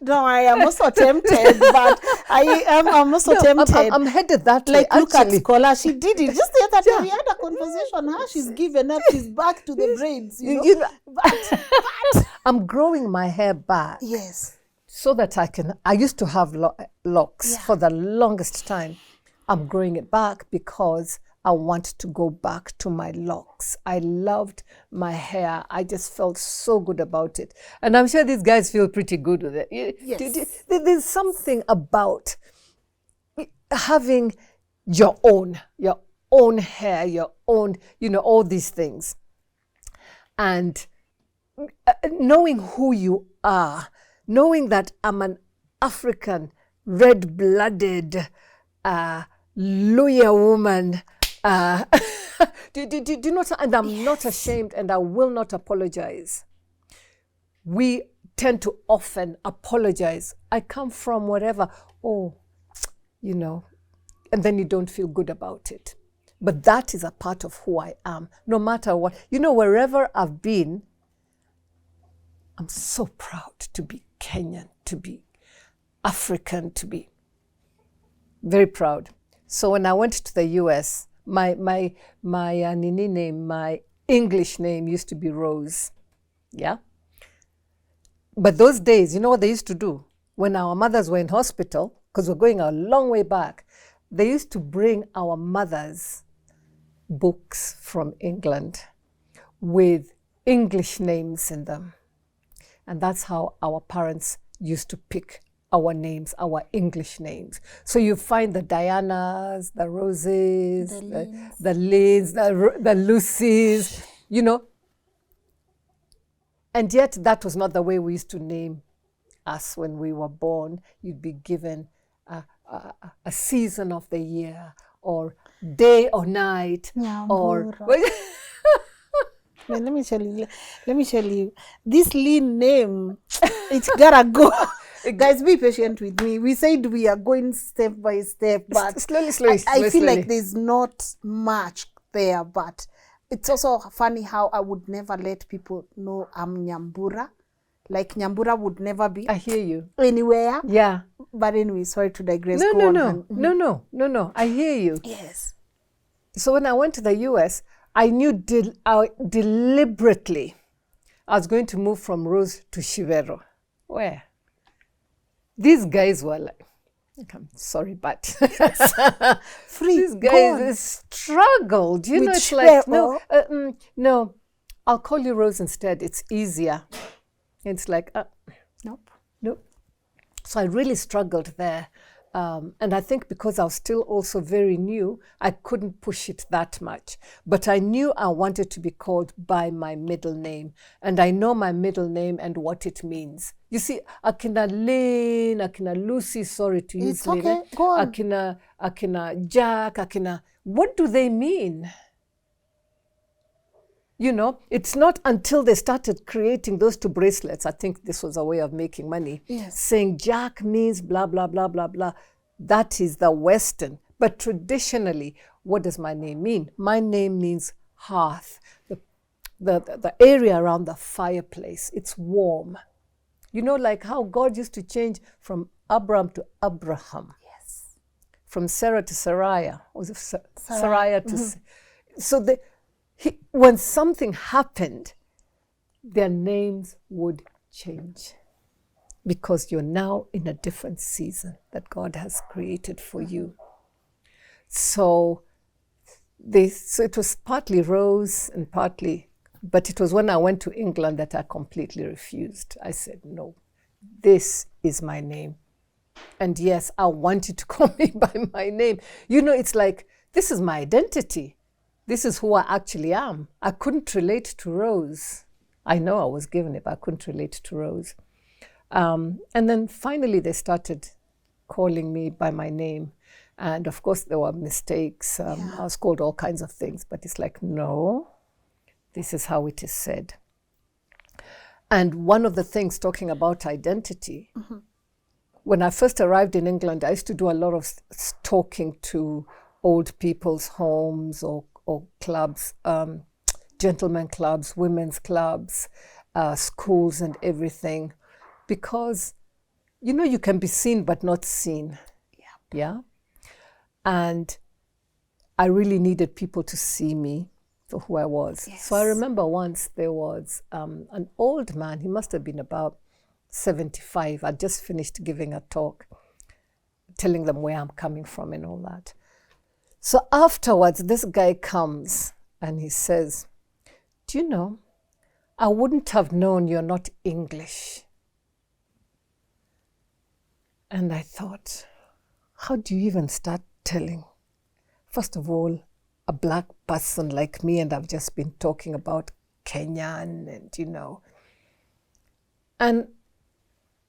No, I am also tempted, but I'm also tempted. I'm headed that way. Like, look at actually. Scholar, she did it. Just the other day, Yeah. we had a conversation. How she's given up, she's back to the braids, But I'm growing my hair back. Yes. So that I used to have locks for the longest time. I'm growing it back because I want to go back to my locks. I loved my hair. I just felt so good about it. And I'm sure these guys feel pretty good with it. Yes. There's something about having your own hair, your own, all these things. And knowing who you are, knowing that I'm an African, red-blooded, Luya woman, do you know? And I'm not ashamed, and I will not apologize. We tend to often apologize. I come from wherever, and then you don't feel good about it. But that is a part of who I am, no matter what. Wherever I've been, I'm so proud to be Kenyan, to be African, to be very proud. So when I went to the US, my Nini name, my English name used to be Rose, yeah? But those days, you know what they used to do? When our mothers were in hospital, because we're going a long way back, they used to bring our mothers books from England with English names in them. And that's how our parents used to pick our names, our English names. So you find the Dianas, the Roses, the Lynns, the Lucys, And yet that was not the way we used to name us when we were born. You'd be given a season of the year, or day or night, or... Man, let me tell you, this Lynn name, it's gotta go. Guys, be patient with me. We said we are going step by step, but slowly. I feel like there's not much there, but it's also funny how I would never let people know I'm Nyambura. Like Nyambura would never be I hear you. anywhere. Yeah. But anyway, sorry to digress. No, Go no, on, no. hon. No. I hear you. Yes. So when I went to the US, I knew deliberately I was going to move from Rose to Shibero. Where? These guys were like, I'm sorry, but Free. these guys struggled. You know, With it's like, Shibero. no, I'll call you Rose instead. It's easier. It's like, Nope. So I really struggled there. And I think because I was still also very new, I couldn't push it that much. But I knew I wanted to be called by my middle name. And I know my middle name and what it means. You see, Akina Lynn, Akina Lucy, sorry to use It's Lynn. okay. Go on. Akina Jack, Akina, what do they mean? You know, it's not until they started creating those two bracelets, I think this was a way of making money, Yes. saying Jack means blah, blah, blah, blah, blah. That is the Western. But traditionally, what does my name mean? My name means hearth, the area around the fireplace. It's warm. You know, like how God used to change from Abram to Abraham. Yes. From Sarah to Sarai. Was it Sarai. Sarai to... So when something happened, their names would change because you're now in a different season that God has created for you. So it was partly Rose and partly, but it was when I went to England that I completely refused. I said, no, this is my name. And yes, I want you to call me by my name. You know, it's like, this is my identity. This is who I actually am. I couldn't relate to Rose. I know I was given it, but I couldn't relate to Rose. And then finally they started calling me by my name. And of course there were mistakes. I was called all kinds of things, but it's like, no, this is how it is said. And one of the things talking about identity, when I first arrived in England, I used to do a lot of talking to old people's homes or clubs, gentlemen clubs, women's clubs, schools and everything. Because, you know, you can be seen but not seen. Yeah. And I really needed people to see me for who I was. Yes. So I remember once there was an old man, he must have been about 75. I'd just finished giving a talk, telling them where I'm coming from and all that. So afterwards, this guy comes and he says, do you know, I wouldn't have known you're not English. And I thought, how do you even start telling? First of all, a black person like me, and I've just been talking about Kenyan and, you know. And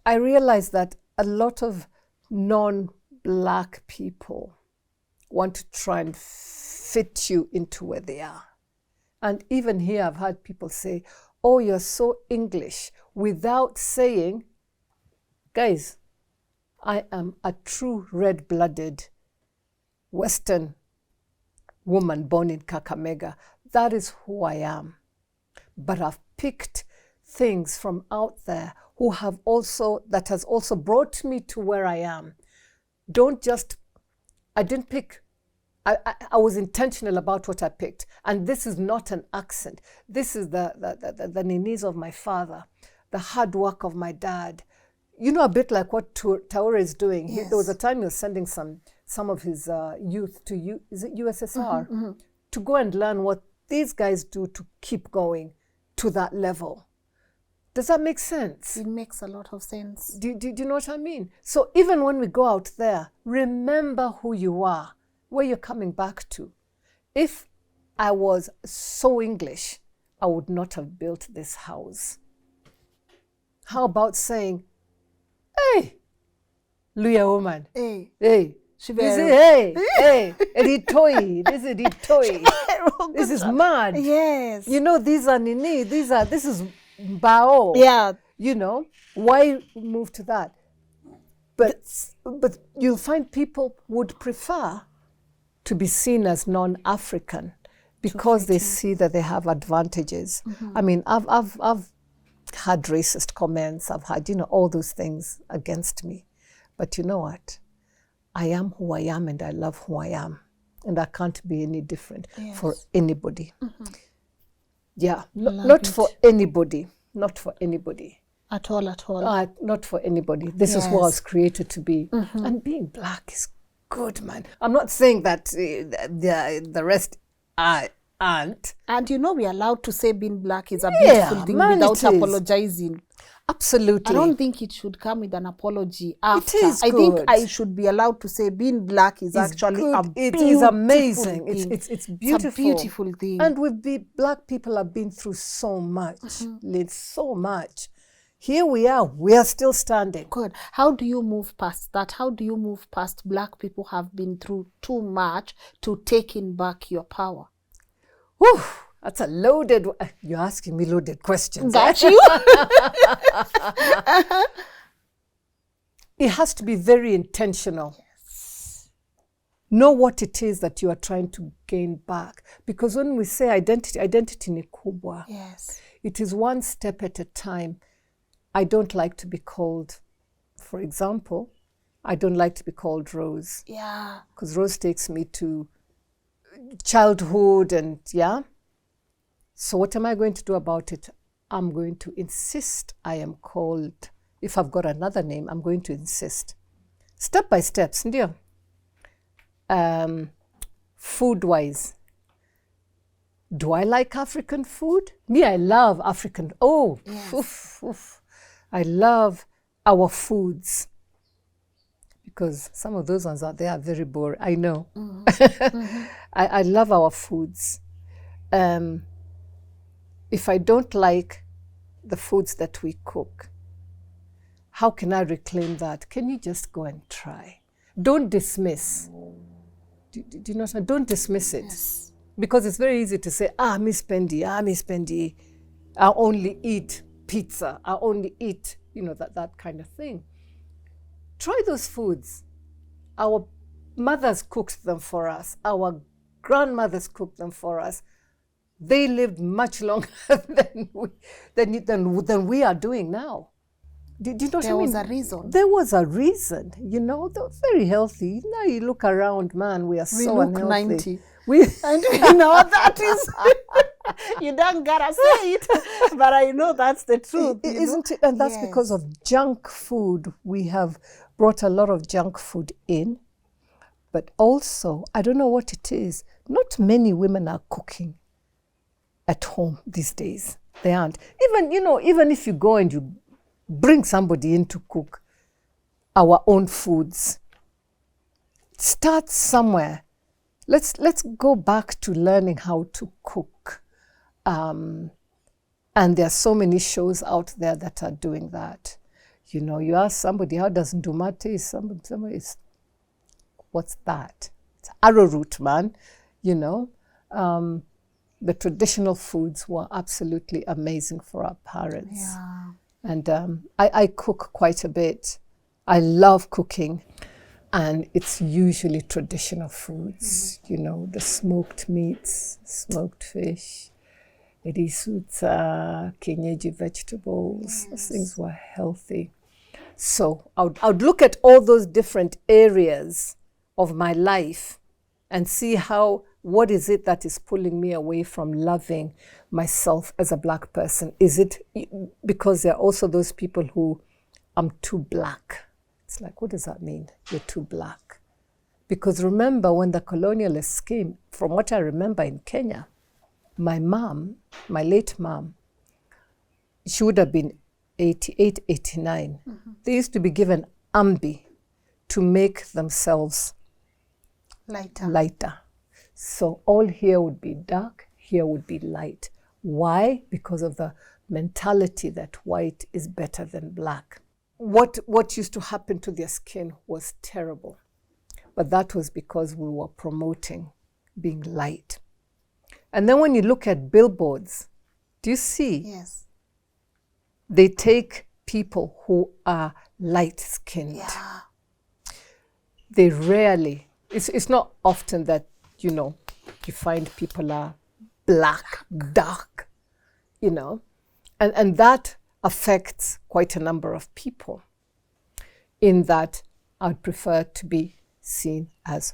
I realized that a lot of non-black people want to try and fit you into where they are. And even here, I've had people say, oh, you're so English, without saying, guys, I am a true red-blooded Western woman born in Kakamega. That is who I am. But I've picked things from out there that has also brought me to where I am. I didn't pick. I was intentional about what I picked. And this is not an accent. This is the Ninese of my father, the hard work of my dad. You know, a bit like what Taure is doing. Yes. There was a time he was sending some of his youth to USSR to go and learn what these guys do to keep going to that level. Does that make sense? It makes a lot of sense. Do you know what I mean? So even when we go out there, remember who you are, where you're coming back to. If I was so English, I would not have built this house. How about saying, hey, Luya woman, Hey, hey, Shibero. hey, Editoi, this is Editoi. This is mad. Yes. You know, these are Nini, this is Bao. Yeah. You know, why move to that? But you'll find people would prefer to be seen as non-African because they see that they have advantages. I mean, I've had racist comments. I've had, all those things against me. But you know what? I am who I am and I love who I am. And I can't be any different for anybody. Yeah, not for anybody. Not for anybody. At all. Not for anybody. This is what I was created to be. And being black is good, man. I'm not saying that the rest aren't. And we're allowed to say being black is a beautiful thing without apologizing. Absolutely. I don't think it should come with an apology after. It is good. I think I should be allowed to say being black is actually good. a It beautiful is amazing. thing. It's beautiful. It's a beautiful thing. And black people have been through so much, Lynn, so much. Here we are still standing. Good. How do you move past that? How do you move past black people have been through too much to taking back your power? Whew, that's a loaded, you're asking me loaded questions. Got you? It has to be very intentional. Yes. Know what it is that you are trying to gain back. Because when we say identity ni kubwa, it is one step at a time. I don't like to be called, for example, I don't like to be called Rose. Yeah. Because Rose takes me to childhood and So what am I going to do about it? I'm going to insist I am called, if I've got another name, I'm going to insist. Step by step, ndio. Food-wise, do I like African food? Me, I love African. Oh, I love our foods. Because some of those ones out there are very boring. I know. I love our foods. If I don't like the foods that we cook, how can I reclaim that? Can you just go and try? Don't dismiss. Do you know what I mean? Don't dismiss it. Yes. Because it's very easy to say, Miss Pendi, I only eat pizza, I only eat, that kind of thing. Try those foods. Our mothers cooked them for us. Our grandmothers cooked them for us. They lived much longer than we are doing now. Do you know what I mean? There was a reason. There was a reason. They're very healthy. Now you look around, man, we are so unhealthy. We look 90. And you know that is... You don't gotta say it, but I know that's the truth. Isn't it? And that's because of junk food. We have brought a lot of junk food in. But also, I don't know what it is. Not many women are cooking at home these days. They aren't. Even if you go and you bring somebody in to cook our own foods, start somewhere. Let's go back to learning how to cook. And there are so many shows out there that are doing that. You ask somebody, how does nduma taste? Somebody is, what's that? It's arrowroot, man. The traditional foods were absolutely amazing for our parents. Yeah. And I cook quite a bit. I love cooking. And it's usually traditional foods, the smoked meats, smoked fish, risuta, kienyeji vegetables. Those things were healthy. So I would look at all those different areas of my life and see what is it that is pulling me away from loving myself as a black person? Is it because there are also those people who, I'm too black. It's like, what does that mean? You're too black. Because remember when the colonialists came, from what I remember in Kenya, my mom, my late mom, she would have been 88, 89. They used to be given ambi to make themselves lighter. So all here would be dark, here would be light. Why? Because of the mentality that white is better than black. What used to happen to their skin was terrible. But that was because we were promoting being light. And then when you look at billboards, do you see? Yes. They take people who are light-skinned. Yeah. they rarely, it's not often that, you know, you find people are black, dark, you know, and that affects quite a number of people, in that I'd prefer to be seen as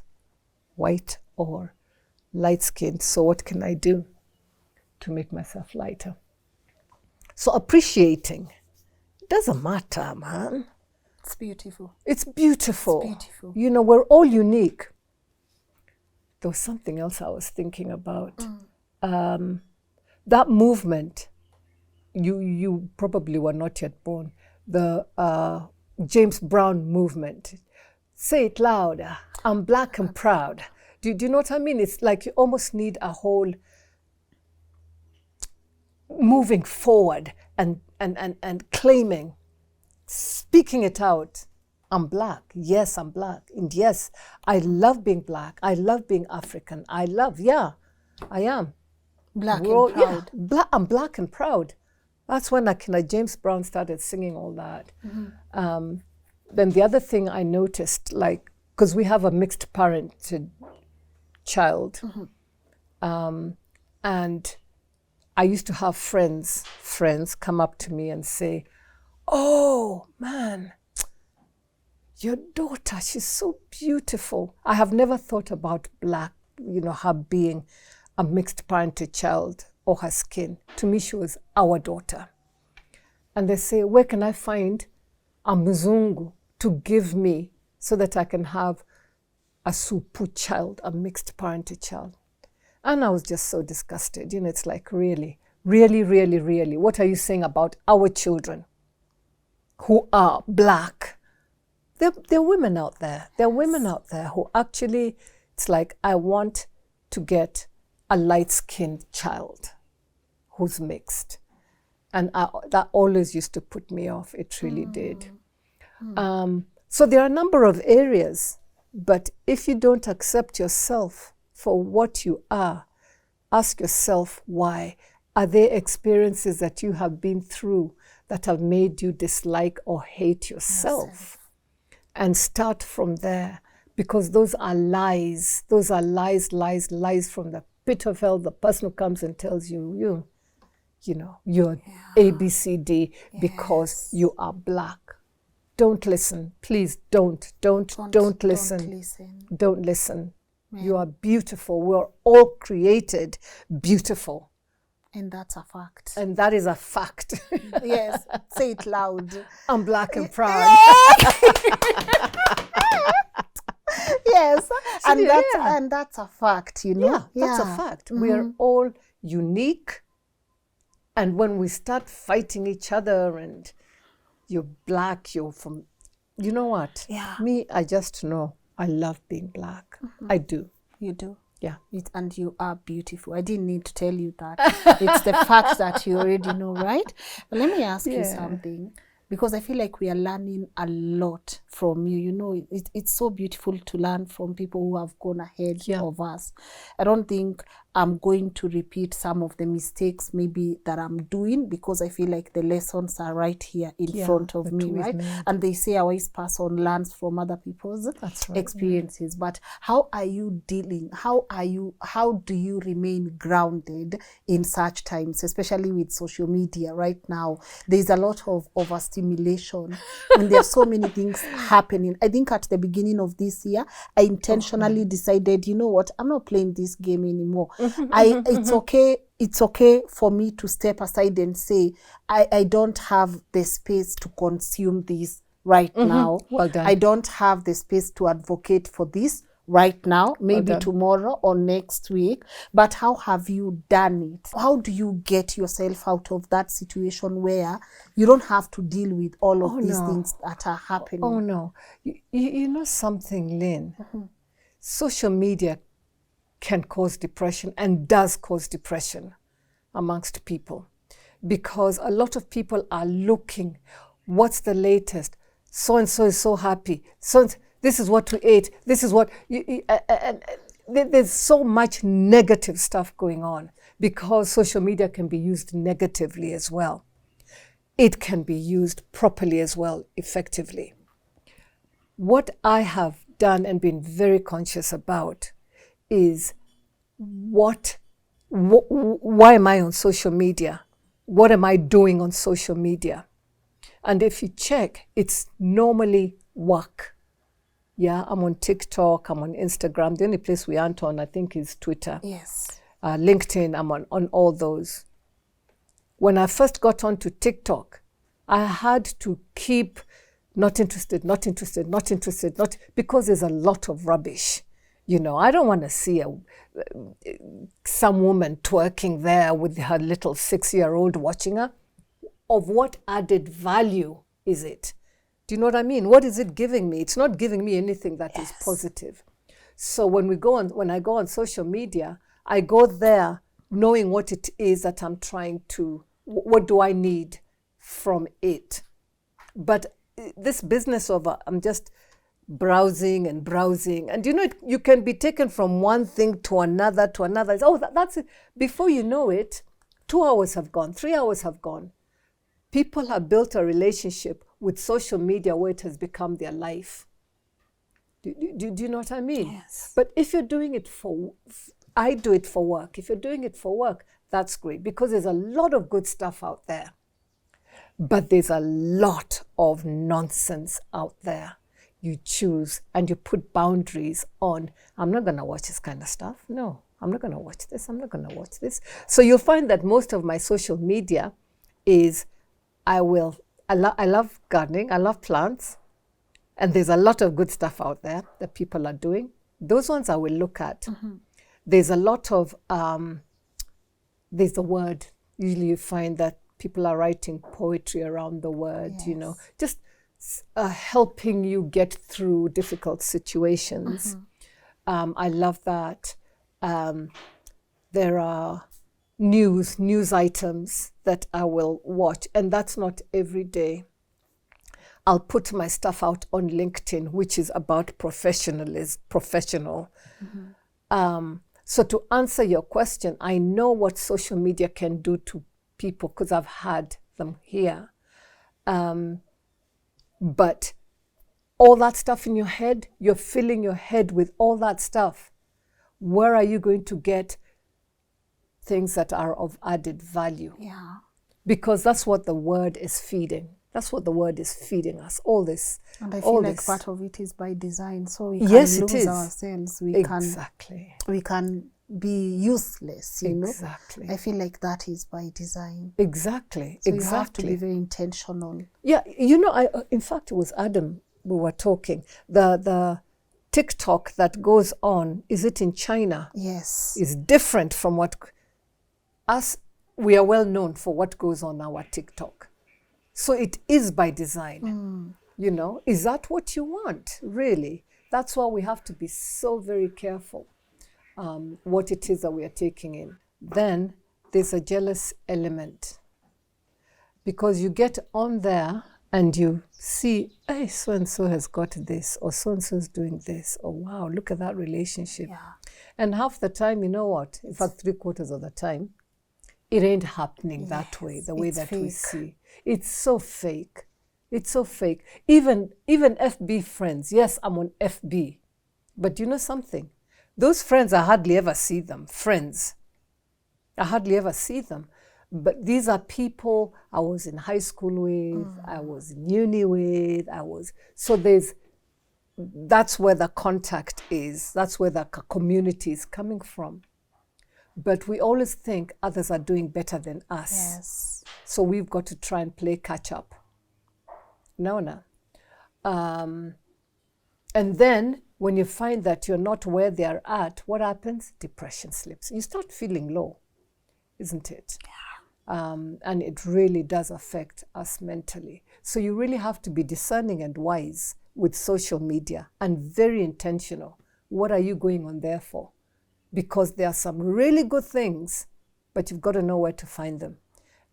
white or light-skinned. So what can I do to make myself lighter? So appreciating, doesn't matter, man. It's beautiful. It's beautiful. It's beautiful. You know, we're all unique. There was something else I was thinking about. That movement, you probably were not yet born. The James Brown movement. Say it louder. I'm black and proud. Do you know what I mean? It's like you almost need a whole moving forward and claiming, speaking it out. I'm black. Yes, I'm black. And yes, I love being black. I love being African. I am. Black and proud. Yeah, I'm black and proud. That's when James Brown started singing all that. Then the other thing I noticed, like, because we have a mixed parented child, and I used to have friends come up to me and say, "Oh man, your daughter, she's so beautiful." I have never thought about black, you know, her being a mixed parented child or her skin. To me, she was our daughter. And they say, "Where can I find a Mzungu to give me so that I can have a Supu child, a mixed parented child?" And I was just so disgusted. You know, it's like, really, really, really, really, what are you saying about our children who are black? There are women out there. There are women out there who actually, it's like, I want to get a light-skinned child who's mixed. And that always used to put me off. It really did. So there are a number of areas, but if you don't accept yourself for what you are, ask yourself why. Are there experiences that you have been through that have made you dislike or hate yourself? And start from there, because those are lies. Those are lies from the pit of hell. The person who comes and tells you, you know, you're ABCD because you are black. Don't listen. Please don't listen. Don't listen. Yeah. You are beautiful. We're all created beautiful. And that's a fact. And that is a fact. Yes, say it loud. I'm black and proud. Yes, and that's a fact, you know. Yeah, that's a fact. We are all unique. And when we start fighting each other and you're black, you're from, you know what? Yeah. Me, I just know I love being black. I do. You do. Yeah. And you are beautiful. I didn't need to tell you that. It's the fact that you already know, right? But let me ask you something, because I feel like we are learning a lot from you. You know, it's so beautiful to learn from people who have gone ahead of us. I don't think I'm going to repeat some of the mistakes maybe that I'm doing, because I feel like the lessons are right here in front of me, right? And they say a wise person learns from other people's experiences. But how are you dealing? How do you remain grounded in such times, especially with social media right now? There's a lot of overstimulation and there are so many things happening. I think at the beginning of this year, I intentionally decided, you know what, I'm not playing this game anymore. It's okay for me to step aside and say, I don't have the space to consume this right now. Well done. I don't have the space to advocate for this right now, maybe tomorrow or next week. But how have you done it? How do you get yourself out of that situation where you don't have to deal with all of these things that are happening? Oh no. You know something, Lynn? Social media can cause depression and does cause depression amongst people, because a lot of people are looking, what's the latest? So-and-so is so happy. This is what we ate. This is what... there's so much negative stuff going on, because social media can be used negatively as well. It can be used properly as well, effectively. What I have done and been very conscious about is why am I on social media? What am I doing on social media? And if you check, it's normally work. Yeah, I'm on TikTok, I'm on Instagram. The only place we aren't on, I think, is Twitter. Yes. LinkedIn, I'm on all those. When I first got onto TikTok, I had to keep not interested, because there's a lot of rubbish. You know, I don't want to see some woman twerking there with her little 6-year-old watching her. Of what added value is it? Do you know what I mean? What is it giving me? It's not giving me anything that is positive. So when I go on social media, I go there knowing what it is that I'm trying to, what do I need from it? But this business of I'm just browsing, and you know, you can be taken from one thing to another. Oh, that's it. Before you know it, 2 hours have gone, 3 hours have gone. People have built a relationship with social media where it has become their life. Do you know what I mean? Yes. But if you're doing it I do it for work. If you're doing it for work, that's great, because there's a lot of good stuff out there. But there's a lot of nonsense out there. You choose and you put boundaries on, I'm not going to watch this kind of stuff. No, I'm not going to watch this. I'm not going to watch this. So you'll find that most of my social media is, I love gardening. I love plants. And there's a lot of good stuff out there that people are doing. Those ones I will look at. Mm-hmm. There's a lot of, there's the word. Usually you find that people are writing poetry around the word, you know, just helping you get through difficult situations. Mm-hmm. I love that. There are news items that I will watch, and that's not every day. I'll put my stuff out on LinkedIn, which is about professional. Mm-hmm. So to answer your question, I know what social media can do to people because I've had them here. But all that stuff in your head, you're filling your head with all that stuff. Where are you going to get things that are of added value? Yeah. Because that's what the word is feeding. That's what the word is feeding us, all this. And I feel like part of it is by design, so we can lose ourselves. We can be useless, you know? I feel like that is by design. Exactly. So you have to be very intentional. Yeah, you know, in fact, it was Adam we were talking. The TikTok that goes on, is it in China? Yes. Is different from what we are well known for what goes on our TikTok. So it is by design. You know, is that what you want, really? That's why we have to be so very careful what it is that we are taking in. Then there's a jealous element. Because you get on there and you see, hey, so-and-so has got this, or so-and-so's doing this, or wow, look at that relationship. Yeah. And half the time, you know what? In fact, 3/4 of the time, it ain't happening that way, the way that we see. It's so fake. It's so fake. Even FB friends. Yes, I'm on FB. But you know something? Those friends, I hardly ever see them. Friends. I hardly ever see them. But these are people I was in high school with, I was in uni with, so that's where the contact is. That's where the community is coming from. But we always think others are doing better than us. Yes. So we've got to try and play catch up. No. And then when you find that you're not where they're at, what happens? Depression slips. You start feeling low, isn't it? Yeah. And it really does affect us mentally. So you really have to be discerning and wise with social media and very intentional. What are you going on there for? Because there are some really good things, but you've got to know where to find them.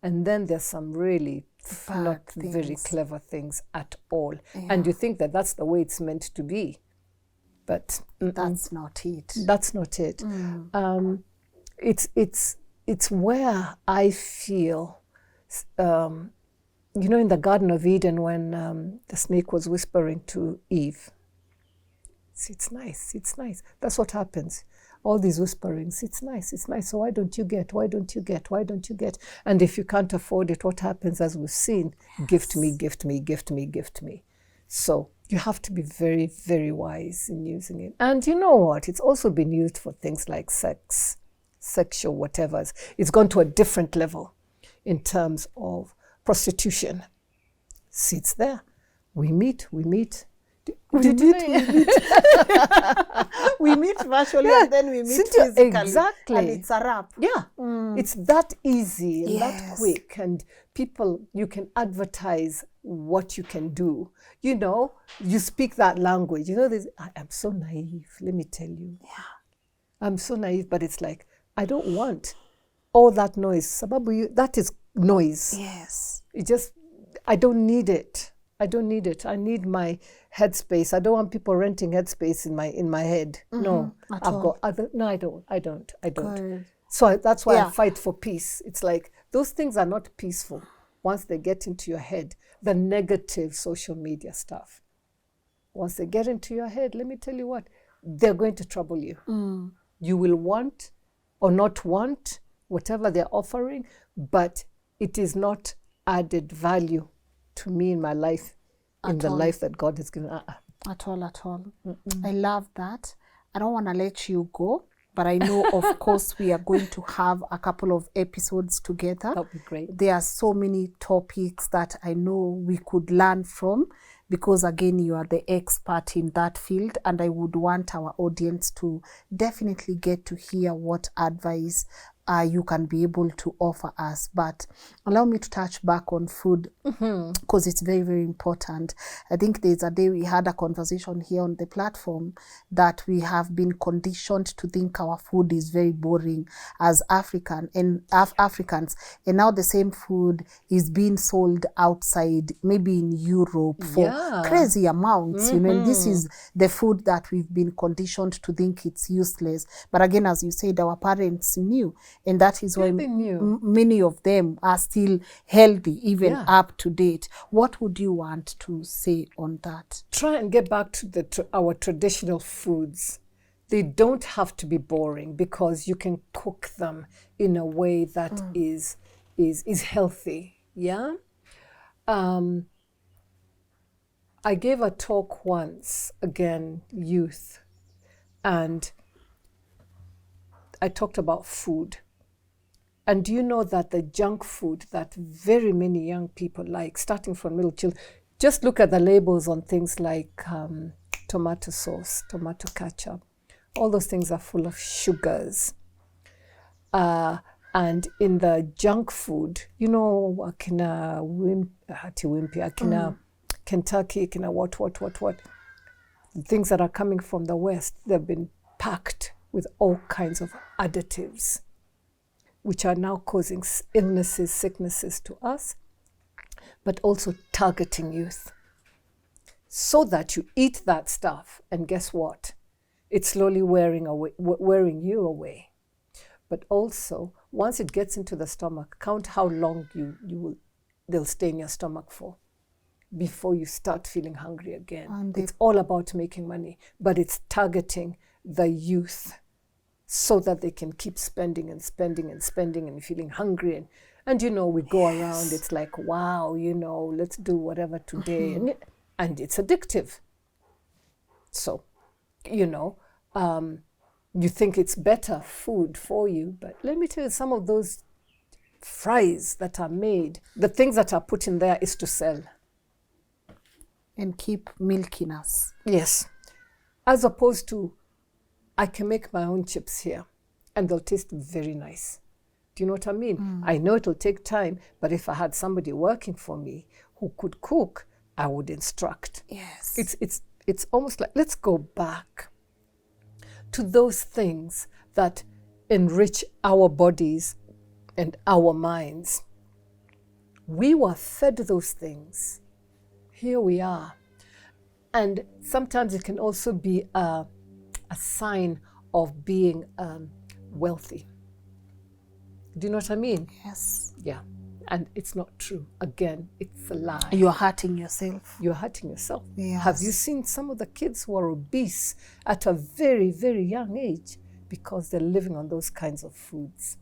And then there's some really not very clever things at all. Yeah. And you think that that's the way it's meant to be. But that's not it. That's not it. It's where I feel, you know, in the Garden of Eden when the snake was whispering to Eve, See, it's nice, it's nice. That's what happens. All these whisperings, it's nice, so why don't you get, why don't you get, why don't you get? And if you can't afford it, what happens, as we've seen? Gift me, gift me, gift me, gift me. So you have to be very, very wise in using it. And you know what? It's also been used for things like sex, sexual whatever. It's gone to a different level in terms of prostitution. See, it's there. We meet. We meet virtually and then we meet physically. Exactly. And it's a wrap. Yeah. It's that easy and that Yes. quick. And people, you can advertise what you can do. You know, you speak that language. You know, I'm so naive, let me tell you. Yeah. I'm so naive, but it's like, I don't want all that noise. Sababu, that is noise. Yes. I don't need it. I don't need it. I need my headspace. I don't want people renting headspace in my head. No, got other. No, I don't. Good. So that's why I fight for peace. It's like those things are not peaceful once they get into your head. The negative social media stuff. Once they get into your head, let me tell you what, they're going to trouble you. You will want or not want whatever they're offering, but it is not added value to me in my life, in the life that God has given. At all. I love that. I don't want to let you go, but I know, of course, we are going to have a couple of episodes together. That would be great. There are so many topics that I know we could learn from, because again, you are the expert in that field, and I would want our audience to definitely get to hear what advice you can be able to offer us. But allow me to touch back on food, because it's very, very important. I think there's a day we had a conversation here on the platform that we have been conditioned to think our food is very boring as Africans, and now the same food is being sold outside, maybe in Europe, for crazy amounts. You know, and this is the food that we've been conditioned to think it's useless. But again, as you said, our parents knew. And that is why many of them are still healthy, even up to date. What would you want to say on that? Try and get back to our traditional foods. They don't have to be boring, because you can cook them in a way that is healthy. Yeah. I gave a talk once, again, youth, and I talked about food. And do you know that the junk food that very many young people like, starting from little children, just look at the labels on things like tomato sauce, tomato ketchup. All those things are full of sugars. And in the junk food, you know, akina Kentucky, akina what. The things that are coming from the West, they've been packed with all kinds of additives, which are now causing illnesses, sicknesses to us, but also targeting youth. So that you eat that stuff, and guess what? It's slowly wearing you away. But also, once it gets into the stomach, count how long they'll stay in your stomach for before you start feeling hungry again. And it's all about making money, but it's targeting the youth, so that they can keep spending and feeling hungry. And you know, we go around, it's like, wow, you know, let's do whatever today. And it's addictive. So, you know, you think it's better food for you, but let me tell you, some of those fries that are made, the things that are put in there is to sell. And keep milking us. Yes. As opposed to, I can make my own chips here and they'll taste very nice. Do you know what I mean? I know it'll take time, but if I had somebody working for me who could cook, I would instruct. Yes. It's almost like, let's go back to those things that enrich our bodies and our minds. We were fed those things. Here we are. And sometimes it can also be a sign of being wealthy. Do you know what I mean? Yes. Yeah. And it's not true. Again, it's a lie. You're hurting yourself. You're hurting yourself. Yes. Have you seen some of the kids who are obese at a very, very young age because they're living on those kinds of foods?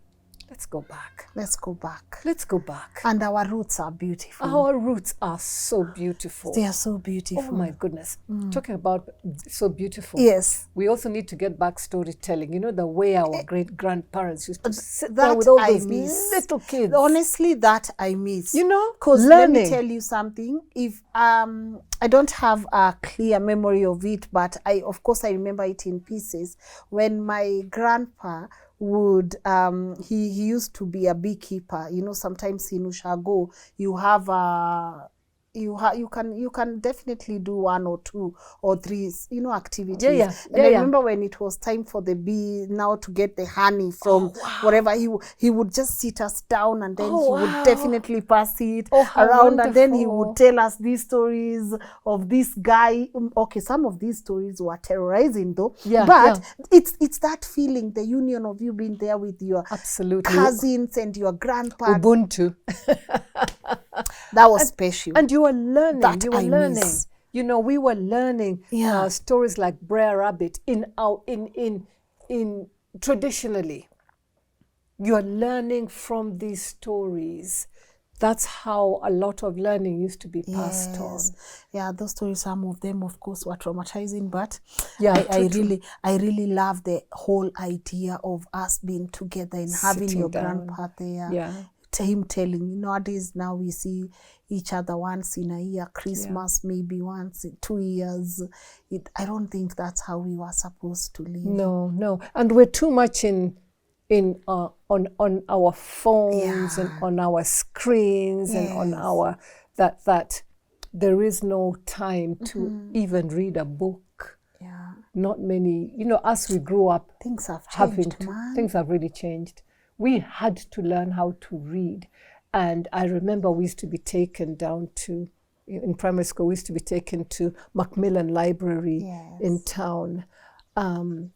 Let's go back. Let's go back. Let's go back. And our roots are beautiful. Our roots are so beautiful. They are so beautiful. Oh my goodness. Talking about so beautiful. Yes. We also need to get back storytelling. You know, the way our great-grandparents used to sit there with all those little kids. Honestly, that I miss. You know, because let me tell you something. If I don't have a clear memory of it, but of course I remember it in pieces. When my grandpa would he used to be a beekeeper. You know, sometimes in Ushago you have you can definitely do 1 or 2 or 3 activities. And I remember when it was time for the bee now to get the honey from whatever, he would just sit us down, and then he would definitely pass it around, wonderful. And then he would tell us these stories of this guy. Okay, some of these stories were terrorizing though, but it's that feeling, the union of you being there with your cousins and your grandpa. Ubuntu. That was special. And you were learning. That you were learning. Miss. You know, we were learning stories like Brer Rabbit in traditionally. You are learning from these stories. That's how a lot of learning used to be passed on. Yeah, those stories, some of them, of course, were traumatizing, but I really love the whole idea of us being together and having your grandpa there. Yeah. Him telling, nowadays now we see each other once in a year, Christmas maybe once in 2 years. I don't think that's how we were supposed to live. No. And we're too much on our phones and on our screens and on our that there is no time to even read a book. Yeah. Not many, as we grew up, things have changed, man. Things have really changed. We had to learn how to read. And I remember we used to be taken down to, in primary school, we used to be taken to Macmillan Library in town. And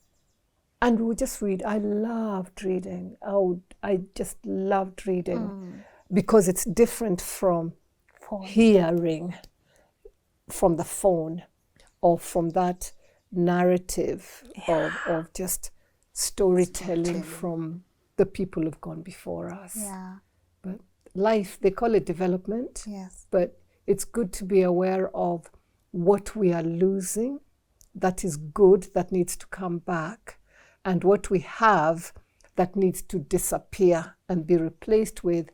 we would just read. I loved reading. I just loved reading because it's different from hearing from the phone or from that narrative of just storytelling from the people who've gone before us. Yeah. But life, they call it development. Yes. But it's good to be aware of what we are losing that is good, that needs to come back, and what we have that needs to disappear and be replaced with,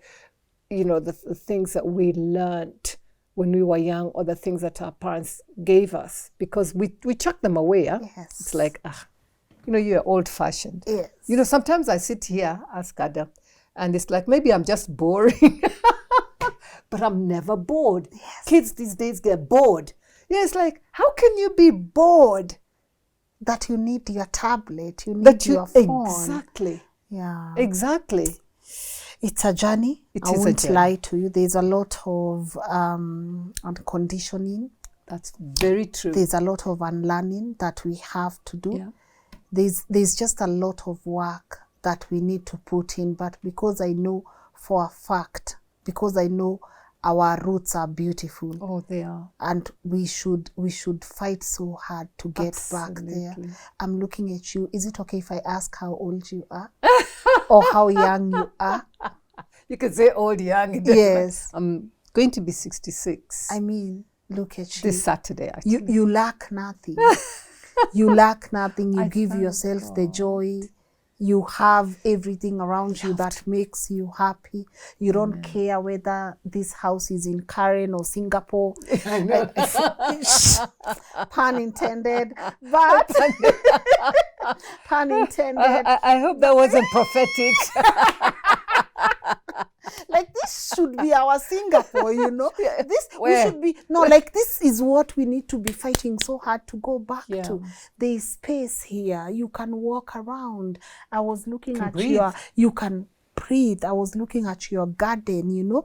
the things that we learned when we were young, or the things that our parents gave us, because we chuck them away. Yes. It's like, you're old-fashioned. Yes. Sometimes I sit here, ask Adam, and it's like, maybe I'm just boring. But I'm never bored. Yes. Kids these days get bored. Yeah, it's like, how can you be bored? That you need your tablet, you need your phone. Exactly. Yeah. Exactly. It's a journey. I won't lie to you. There's a lot of conditioning. That's very true. There's a lot of unlearning that we have to do. Yeah. There's just a lot of work that we need to put in, but because I know for a fact, because I know our roots are beautiful. Oh, they are. And we should fight so hard to get back there. I'm looking at you. Is it okay if I ask how old you are? Or how young you are? You can say old, young. Yes. I'm going to be 66. I mean, look at you. This Saturday, actually. You lack nothing. You lack nothing. You give yourself the joy. You have everything around you that makes you happy. You don't care whether this house is in Karen or Singapore. Pun intended. But pun intended. I hope that wasn't prophetic. Like, this should be our Singapore, This we should be like, this is what we need to be fighting so hard to go back to. There's space here. You can walk around. I was looking at you can breathe. I was looking at your garden,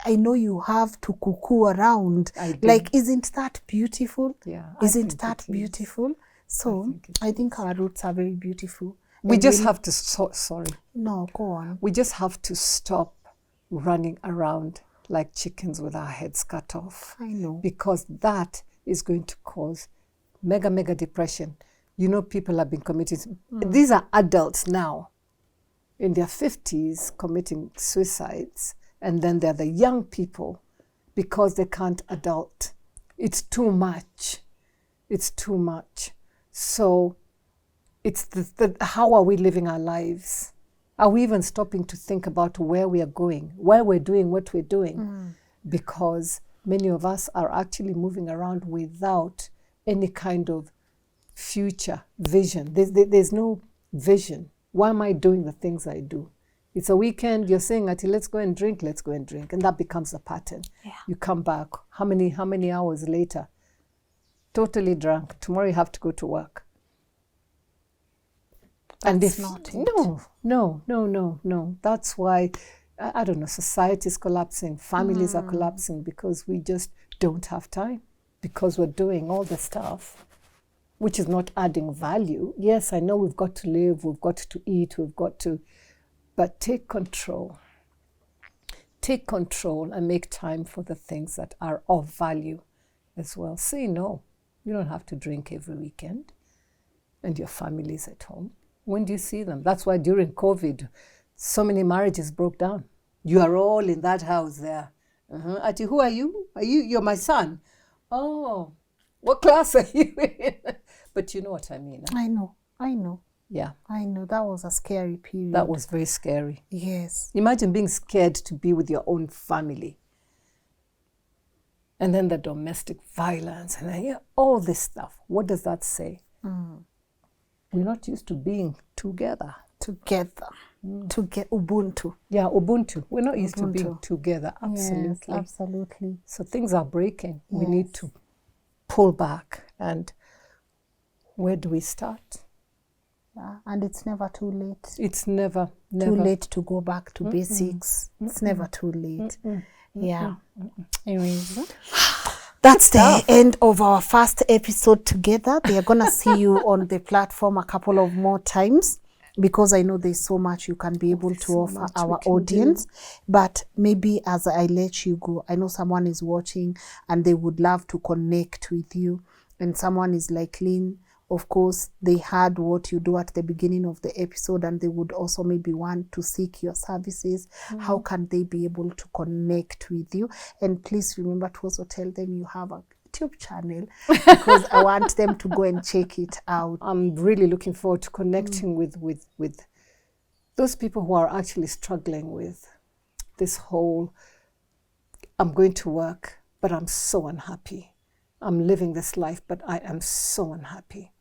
I know you have to cuckoo around. Like, isn't that beautiful? Yeah. Isn't that beautiful? So I think our roots are very beautiful. We just have to, sorry. No, go on. We just have to stop running around like chickens with our heads cut off. I know. Because that is going to cause mega depression. You know, people have been committing, these are adults now in their 50s committing suicides, and then they're the young people because they can't adult. It's too much. It's too much. So it's how are we living our lives? Are we even stopping to think about where we are going, why we're doing what we're doing? Because many of us are actually moving around without any kind of future vision. There's no vision. Why am I doing the things I do? It's a weekend, you're saying, Ati, let's go and drink. And that becomes a pattern. Yeah. You come back, how many hours later? Totally drunk. Tomorrow you have to go to work. That's not it. No. That's why, I don't know, society is collapsing, families are collapsing because we just don't have time, because we're doing all the stuff which is not adding value. Yes, I know we've got to live, we've got to eat, but take control. Take control and make time for the things that are of value as well. Say no. You don't have to drink every weekend and your family's at home. When do you see them? That's why during COVID, so many marriages broke down. You are all in that house there. Ati, who are you? You're my son. Oh, what class are you in? But you know what I mean. I know. Yeah. I know. That was a scary period. That was very scary. Yes. Imagine being scared to be with your own family. And then the domestic violence and then, all this stuff. What does that say? We're not used to being together. Ubuntu. Yeah, Ubuntu. We're not used to being together. Absolutely. Yes, absolutely. So things are breaking. Yes. We need to pull back. And where do we start? Yeah, and it's never too late. It's never too late to go back to basics. It's never too late. Yeah. Anyways, that's the end of our first episode together. They are going to see you on the platform a couple of more times, because I know there's so much you can be able to offer our audience. But maybe as I let you go, I know someone is watching and they would love to connect with you. And someone is like, Lynn, of course, they heard what you do at the beginning of the episode and they would also maybe want to seek your services. How can they be able to connect with you? And please remember to also tell them you have a YouTube channel, because I want them to go and check it out. I'm really looking forward to connecting with those people who are actually struggling with this whole, I'm going to work, but I'm so unhappy. I'm living this life, but I am so unhappy.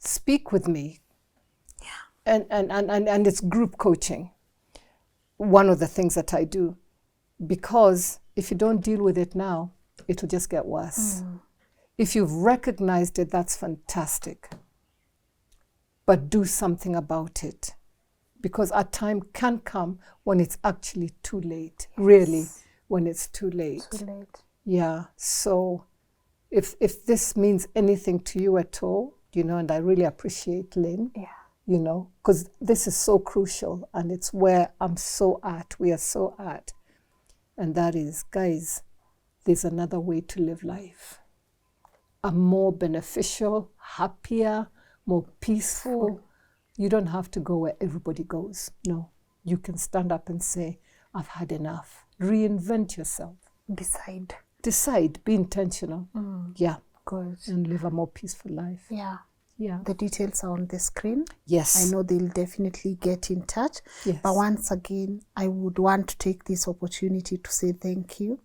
Speak with me. Yeah. And it's group coaching. One of the things that I do, because if you don't deal with it now, it will just get worse. If you've recognized it, that's fantastic. But do something about it. Because our time can come when it's actually too late. Yes. Really, when it's too late. Too late. Yeah. So if this means anything to you at all, and I really appreciate Lynn, because this is so crucial and it's where we are so at. And that is, guys, there's another way to live life. A more beneficial, happier, more peaceful. You don't have to go where everybody goes. No, you can stand up and say, I've had enough. Reinvent yourself. Decide, be intentional. Yeah. Good. And live a more peaceful life. Yeah. Yeah. The details are on the screen. Yes. I know they'll definitely get in touch. Yes. But once again, I would want to take this opportunity to say thank you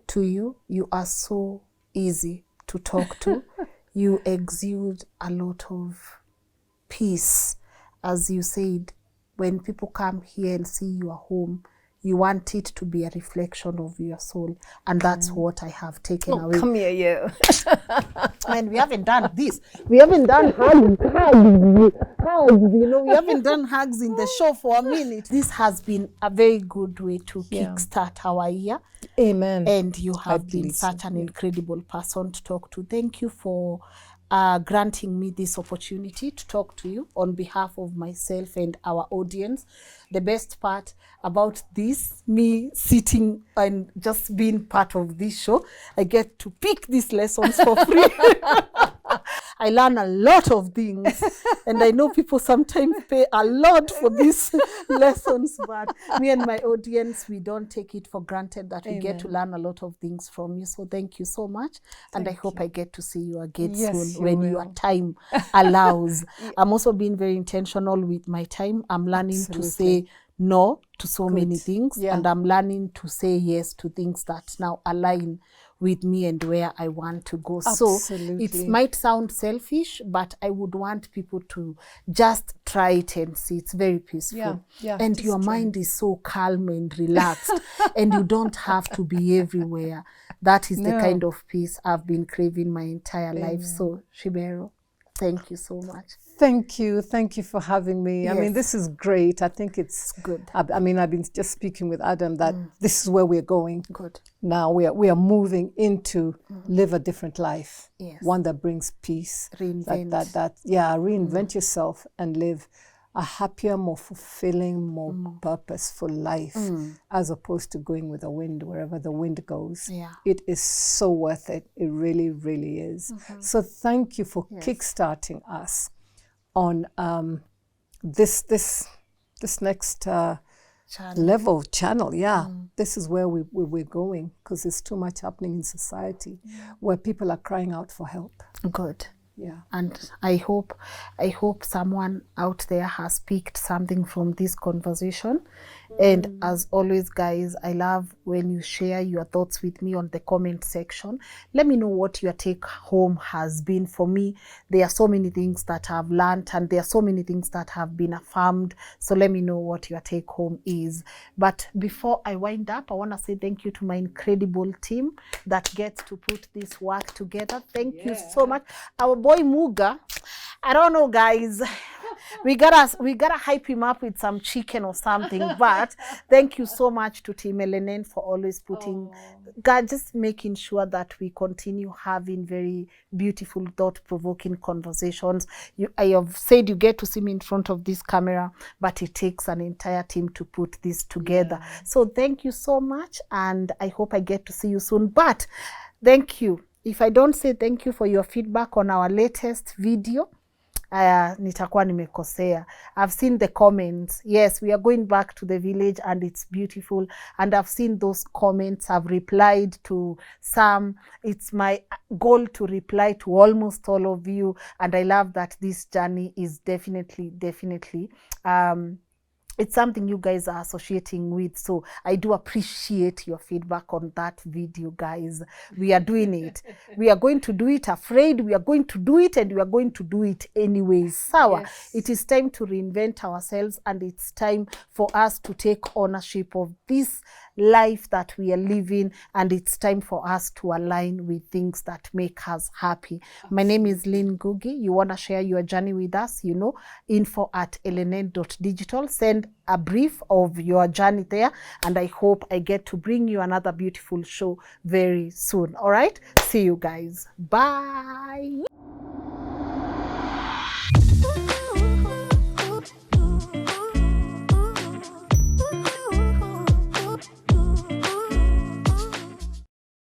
to you. You are so easy to talk to. You exude a lot of peace. As you said, when people come here and see your home, you want it to be a reflection of your soul. And that's what I have taken away. Come here, you. And we haven't done this. We haven't done hugs. We haven't done hugs in the show for a minute. This has been a very good way to kickstart our year. Amen. And you have been such an incredible person to talk to. Thank you for granting me this opportunity to talk to you on behalf of myself and our audience. The best part about this, me sitting and just being part of this show, I get to pick these lessons for free. I learn a lot of things, and I know people sometimes pay a lot for these lessons, but me and my audience, we don't take it for granted that we get to learn a lot of things from you. So thank you so much, and I hope I get to see you again soon when your time allows. I'm also being very intentional with my time. I'm learning to say no to so many things, and I'm learning to say yes to things that now align with me and where I want to go. So it might sound selfish, but I would want people to just try it and see. It's very peaceful. And your mind is so calm and relaxed, and you don't have to be everywhere. That is the kind of peace I've been craving my entire life. So, Shibero, thank you so much. Thank you. Thank you for having me. I mean, this is great. I think it's good. I mean, I've been just speaking with Adam that this is where we're going. Good. Now we are moving into live a different life. One that brings peace. Reinvent. Reinvent yourself and live a happier, more fulfilling, more purposeful life, as opposed to going with the wind wherever the wind goes. It is so worth it. It really, really is. So thank you for kickstarting us on this next level channel. This is where we're going, because there's too much happening in society where people are crying out for help. Good. And I hope someone out there has picked something from this conversation. And as always, guys, I love when you share your thoughts with me on the comment section. Let me know what your take home has been. For me, there are so many things that I've learned, and there are so many things that have been affirmed. So let me know what your take home is. But before I wind up, I want to say thank you to my incredible team that gets to put this work together. Thank you so much. Our boy Muga, I don't know, guys. We gotta hype him up with some chicken or something. But thank you so much to Team LNN for always putting, just making sure that we continue having very beautiful, thought-provoking conversations. I have said you get to see me in front of this camera, but it takes an entire team to put this together. So thank you so much, and I hope I get to see you soon. But thank you. If I don't say thank you for your feedback on our latest video, nitakuwa nimekosea. I've seen the comments. Yes, we are going back to the village and it's beautiful. And I've seen those comments. I've replied to some. It's my goal to reply to almost all of you. And I love that this journey is definitely, it's something you guys are associating with. So I do appreciate your feedback on that video, guys. We are doing it. We are going to do it afraid. We are going to do it, and we are going to do it anyways. Sawa. It is time to reinvent ourselves, and it's time for us to take ownership of this life that we are living, and it's time for us to align with things that make us happy. My name is Lynn Ngugi. You want to share your journey with us, info@lnn.digital. Send a brief of your journey there, and I hope I get to bring you another beautiful show very soon. All right, see you guys. Bye.